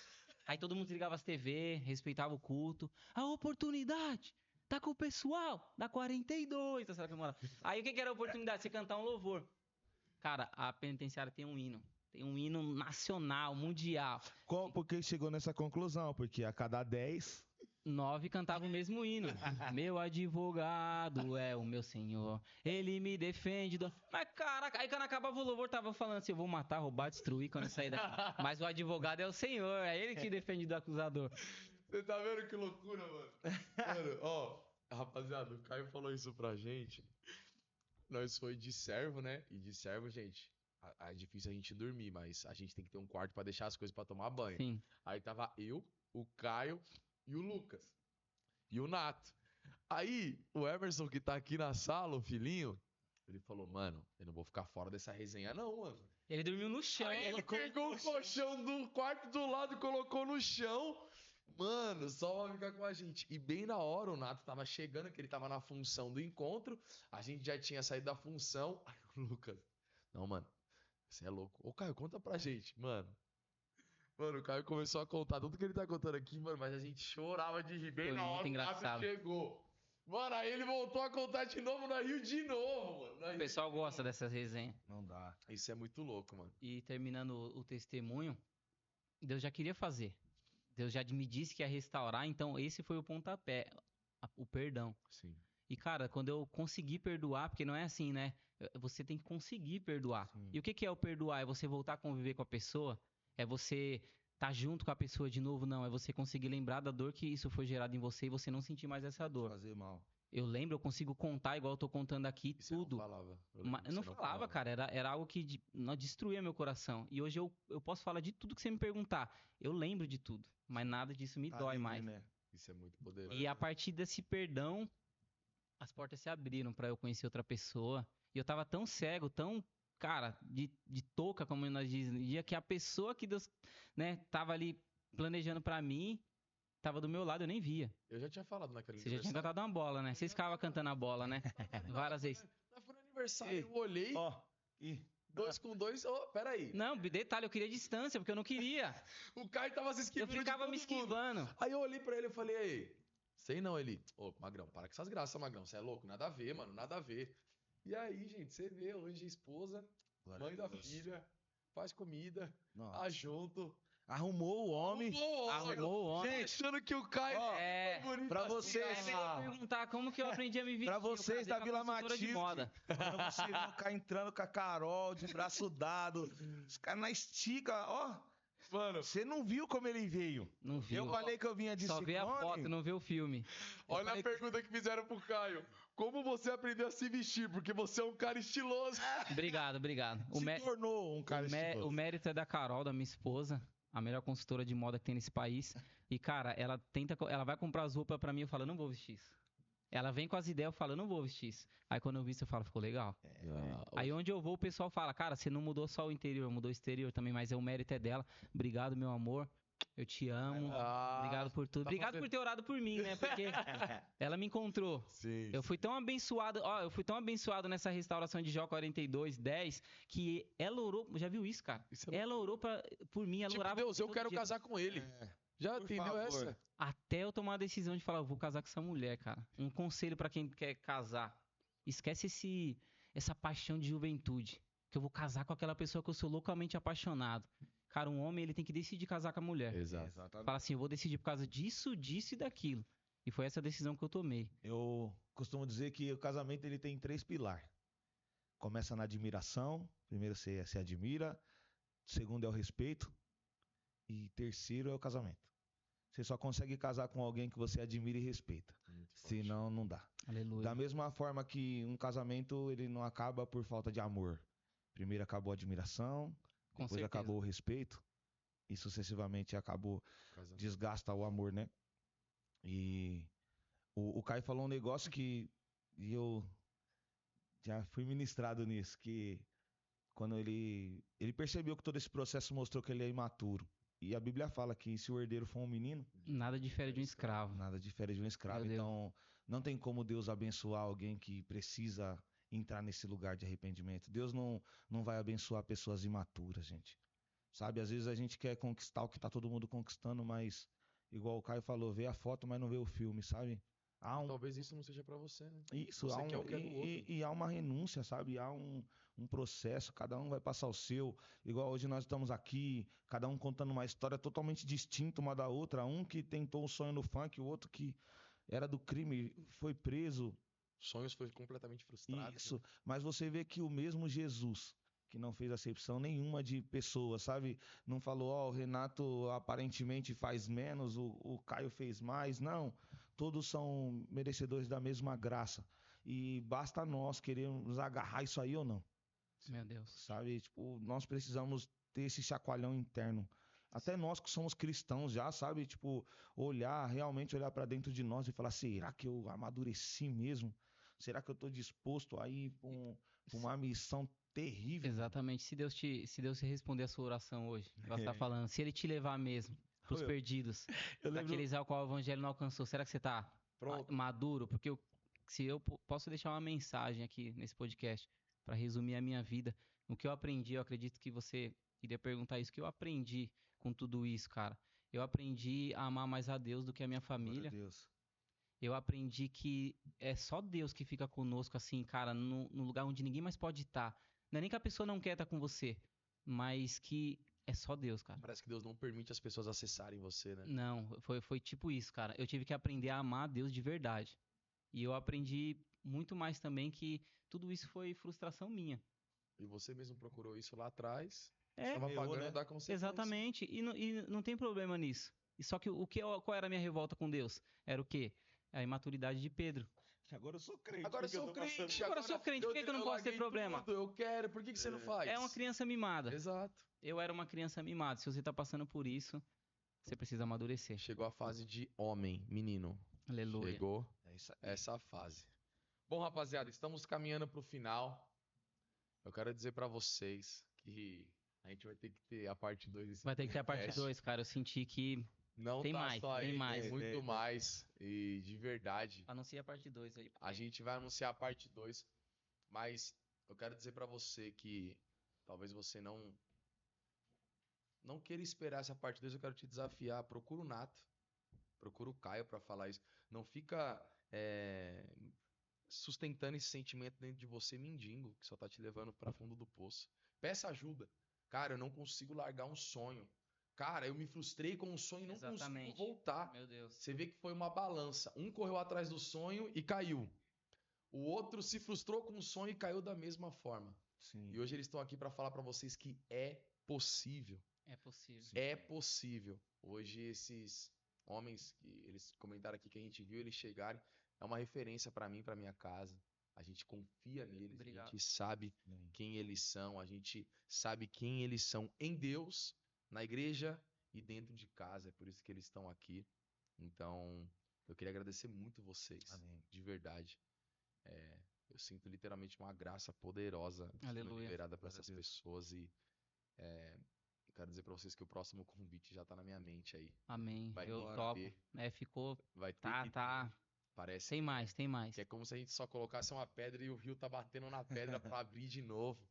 Aí todo mundo desligava as TV, respeitava o culto. A oportunidade tá com o pessoal da 42. Da cela que eu morava. Aí o que era a oportunidade? Você cantar um louvor. Cara, a penitenciária tem um hino. Tem um hino nacional, mundial. Por que chegou nessa conclusão? Porque a cada 10... 9 cantavam o mesmo hino. Meu advogado é o meu senhor. Ele me defende do... Mas caraca, aí quando acabava o louvor, tava falando assim, eu vou matar, roubar, destruir quando eu sair daqui. Mas o advogado é o senhor, é ele que defende do acusador. Você tá vendo que loucura, mano? Mano, ó, rapaziada, o Caio falou isso pra gente. Nós foi de servo, né? E de servo, gente, é difícil a gente dormir, mas a gente tem que ter um quarto pra deixar as coisas pra tomar banho. Sim. Aí tava eu, o Caio e o Lucas. E o Nato. Aí, o Emerson, que tá aqui na sala, o filhinho, Ele falou, mano, eu não vou ficar fora dessa resenha não, mano. Ele dormiu no chão. Aí ele pegou o colchão do quarto do lado e colocou no chão. Mano, só pra ficar com a gente. E bem na hora o Nato tava chegando, que ele tava na função do encontro. A gente já tinha saído da função. Aí o Lucas, não, mano, você é louco. Ô, Caio, conta pra gente, mano. Mano, o Caio começou a contar tudo que ele tá contando aqui, mano, mas a gente chorava de rir. Bem Foi na hora muito o Nato engraçado. chegou. Mano, aí ele voltou a contar de novo, nós riu de novo, mano. O pessoal gosta dessas resenhas. Não dá. Isso é muito louco, mano. E terminando o testemunho, Deus já queria fazer. Deus já me disse que ia restaurar, então esse foi o pontapé, o perdão. Sim. E, cara, quando eu consegui perdoar, porque não é assim, né? Você tem que conseguir perdoar. Sim. E o que é o perdoar? É você voltar a conviver com a pessoa? É você estar junto com a pessoa de novo? Não, é você conseguir lembrar da dor que isso foi gerado em você e você não sentir mais essa dor. Fazer mal. Eu lembro, eu consigo contar, igual eu tô contando aqui, Isso eu tudo. não falava. Eu lembro Mas que eu não você falava, cara, era algo que não destruía meu coração. E hoje eu posso falar de tudo que você me perguntar. Eu lembro de tudo, mas nada disso me Tá dói livre, mais. né? Isso é muito poderoso. E a partir desse perdão, as portas se abriram pra eu conhecer outra pessoa. E eu tava tão cego, tão, cara, de touca, como nós dizemos, que a pessoa que Deus, né, tava ali planejando pra mim, tava do meu lado, eu nem via. Eu já tinha falado naquele Você já tinha cantado uma bola, né? Vocês ficavam cantando a bola, né? Várias vezes. Foi no aniversário, Ei, eu olhei, Ó, e 2 com 2, peraí. Não, detalhe, eu queria distância, porque eu não queria. O Caio tava se Eu esquivando de ficava todo me mundo. esquivando. Aí eu olhei pra ele e falei, aí, sei não, ele, ô, Magrão, para com essas graças, Magrão, você é louco, nada a ver, mano, nada a ver. E aí, gente, você vê hoje a esposa, Glória mãe a da Deus. filha, faz comida, Nossa. tá junto. Arrumou o homem. Arrumou o homem. Gente, Achando que o Caio Ó, É, bonito pra assim, vocês- né? eu ia perguntar como que eu aprendi a me vestir. Pra Eu vocês casei da com a Vila consultora de Matilde, moda. quando vocês vão ficar entrando com a Carol de braço dado, os caras na estica, ó. Mano, Você não viu como ele veio. Não viu. Eu falei que eu vinha de Só vê a Ciclone. foto, não vê o filme. olha falei a pergunta que fizeram pro Caio. Como você aprendeu a se vestir? Porque você é um cara estiloso. Obrigado, obrigado. Se tornou um cara o estiloso. mérito é da Carol, da minha esposa, a melhor consultora de moda que tem nesse país. E, cara, ela vai comprar as roupas pra mim, eu falo, eu não vou vestir isso. Ela vem com as ideias, eu falo, eu não vou vestir isso. Aí quando eu visto, eu falo, ficou legal. Aí onde eu vou, o pessoal fala, cara, você não mudou só o interior, mudou o exterior também, mas o mérito é dela. Obrigado, meu amor. Eu te amo. Obrigado por tudo. tá Obrigado fazendo- por ter orado por mim, né? Porque ela me encontrou. Sim. Eu fui tão abençoado nessa restauração de Jó 42:10 que ela orou, já viu isso, cara? Isso é Ela orou por mim, ela tipo, orava Deus, por eu todo quero dia. casar com ele. É. Já Por entendeu favor. essa? Até eu tomar a decisão de falar, eu vou casar com essa mulher, cara. Um conselho pra quem quer casar. Esquece essa paixão de juventude. Que eu vou casar com aquela pessoa que eu sou loucamente apaixonado. Cara, um homem, ele tem que decidir casar com a mulher. Exato. Exatamente. Fala assim, eu vou decidir por causa disso, disso e daquilo. E foi essa decisão que eu tomei. Eu costumo dizer que o casamento ele tem 3 pilares. Começa na admiração. Primeiro você se admira. Segundo é o respeito. E terceiro é o casamento. Você só consegue casar com alguém que você admira e respeita. Senão, não dá. Aleluia. Da mesma forma que um casamento ele não acaba por falta de amor. Primeiro acabou a admiração, Com depois certeza. acabou o respeito e sucessivamente acabou, desgasta o amor, né? E o Caio falou um negócio que eu já fui ministrado nisso, que quando ele percebeu que todo esse processo mostrou que ele é imaturo. E a Bíblia fala que se o herdeiro for um menino, Nada difere de um escravo. nada difere de um escravo. Meu Deus. Então, não tem como Deus abençoar alguém que precisa entrar nesse lugar de arrependimento. Deus não vai abençoar pessoas imaturas, gente. Sabe, às vezes a gente quer conquistar o que tá todo mundo conquistando, mas, igual o Caio falou, vê a foto, mas não vê o filme, sabe? Há um, Talvez isso não seja pra você, né? isso, Você há quer um, o que é do outro. e há uma renúncia, sabe? Há um processo, cada um vai passar o seu. Igual hoje nós estamos aqui, cada um contando uma história totalmente distinta uma da outra. Um que tentou um sonho no funk, o outro que era do crime, foi preso. Sonhos foi completamente frustrado. Isso, mas você vê que o mesmo Jesus, que não fez acepção nenhuma de pessoas, sabe? Não falou, ó, o Renato aparentemente faz menos, o Caio fez mais. Não, todos são merecedores da mesma graça. E basta nós queremos agarrar isso aí ou não, Meu Deus. sabe? Tipo, nós precisamos ter esse chacoalhão interno. Até nós que somos cristãos já, sabe? Tipo, realmente olhar pra dentro de nós e falar, será que eu amadureci mesmo? Será que eu tô disposto a ir pra pra uma missão terrível. Exatamente. Se Deus te responder a sua oração hoje, igual você tá falando, se ele te levar mesmo pros Eu- perdidos, Eu lembro. aqueles ao qual o evangelho não alcançou, será que você tá Pronto. maduro? Porque se eu posso deixar uma mensagem aqui nesse podcast para resumir a minha vida, o que eu aprendi, eu acredito que você iria perguntar isso, o que eu aprendi com tudo isso, cara. Eu aprendi a amar mais a Deus do que a minha família. Glória a Deus. Eu aprendi que é só Deus que fica conosco, assim, cara, no lugar onde ninguém mais pode estar. Não é nem que a pessoa não quer estar com você, mas que é só Deus, cara. Parece que Deus não permite as pessoas acessarem você, né? Não, foi tipo isso, cara. Eu tive que aprender a amar a Deus de verdade. E eu aprendi muito mais também que tudo isso foi frustração minha. E você mesmo procurou isso lá atrás. É, Estava Errou, pagando né? da consequência. exatamente. E não tem problema nisso. E só que qual era a minha revolta com Deus? Era o quê? A imaturidade de Pedro. Agora eu sou crente. Agora eu porque sou tô passando- crente. Agora eu sou crente, por que eu não posso ter larguei problema? tudo, eu quero, por que você não faz? É uma criança mimada. Exato. Eu era uma criança mimada. Se você tá passando por isso, você precisa amadurecer. Chegou a fase de homem, menino. Aleluia. Chegou É isso aí. essa fase. Bom, rapaziada, estamos caminhando pro final. Eu quero dizer pra vocês que a gente vai ter que ter a parte 2 desse Vai ter que ter a parte podcast. 2, cara. Eu senti que Não tem tá mais, só tem aí, mais. tem muito Tem. mais. E de verdade, anuncia a parte 2 aí. a gente vai anunciar a parte 2, mas eu quero dizer pra você que talvez você não queira esperar essa parte 2, eu quero te desafiar. Procura o Nato, procura o Caio pra falar isso. Não fica sustentando esse sentimento dentro de você mendigo, que só tá te levando pra fundo do poço. Peça ajuda. Cara, eu não consigo largar um sonho. Cara, eu me frustrei com um sonho e não consigo Exatamente. voltar. Meu Deus. Você vê que foi uma balança. Um correu atrás do sonho e caiu. O outro se frustrou com o sonho e caiu da mesma forma. Sim. E hoje eles estão aqui para falar para vocês que é possível. É possível. É possível. Hoje esses homens que eles comentaram aqui que a gente viu eles chegarem, é uma referência para mim, para minha casa. A gente confia neles, Obrigado. a gente sabe quem eles são, a gente sabe quem eles são em Deus, na igreja e dentro de casa. É por isso que eles estão aqui. Então, eu queria agradecer muito vocês, Amém. de verdade. Eu sinto literalmente uma graça poderosa sendo Aleluia. liberada para Glória a essas Deus. pessoas e eu quero dizer para vocês que o próximo convite já tá na minha mente aí. Amém. Vai Eu ter que topo. ter. Ficou. Vai ter Tá, que tá. ter. Parece Tem mais, tem mais. que é como se a gente só colocasse uma pedra e o rio tá batendo na pedra para abrir de novo.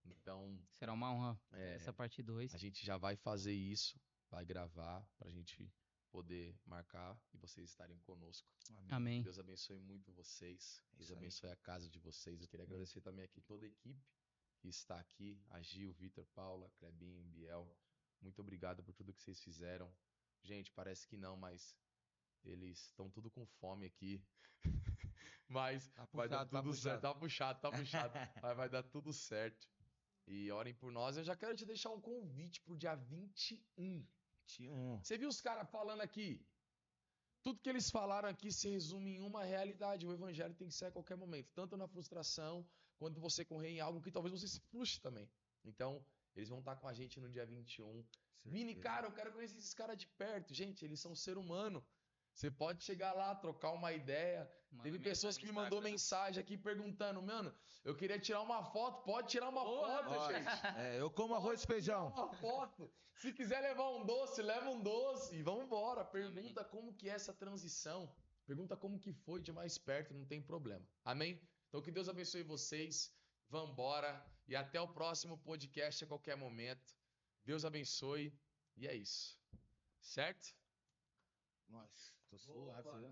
Então, Será uma honra essa parte 2. a gente já vai fazer isso, vai gravar pra gente poder marcar e vocês estarem conosco. Amém. Deus abençoe muito vocês. Deus Isso aí. abençoe a casa de vocês. Eu queria agradecer também aqui toda a equipe que está aqui, a Gil, Vitor, Paula, Clebinho, Biel. Muito obrigado por tudo que vocês fizeram. Gente, parece que não, mas eles estão tudo com fome aqui. Mas Tá vai dar puxado, tá tudo certo. puxado. Tá puxado. Mas vai dar tudo certo. E orem por nós. Eu já quero te deixar um convite pro dia 21. Você viu os caras falando aqui? Tudo que eles falaram aqui se resume em uma realidade. O evangelho tem que ser a qualquer momento. Tanto na frustração, quanto você correr em algo que talvez você se frustre também. Então, eles vão estar com a gente no dia 21. Vini, cara, eu quero conhecer esses caras de perto. Gente, eles são ser humano. Você pode chegar lá, trocar uma ideia. Teve pessoas que me mandou mensagem aqui perguntando, mano, eu queria tirar uma foto. Pode tirar uma foto, Pode. gente. Eu como arroz e feijão. Tirar uma foto. Se quiser levar um doce, leva um doce. Vamos embora. Pergunta como que é essa transição. Pergunta como que foi de mais perto, não tem problema. Amém? Então que Deus abençoe vocês. Vambora. E até o próximo podcast a qualquer momento. Deus abençoe. E é isso. Certo? Nossa, tô suave, né?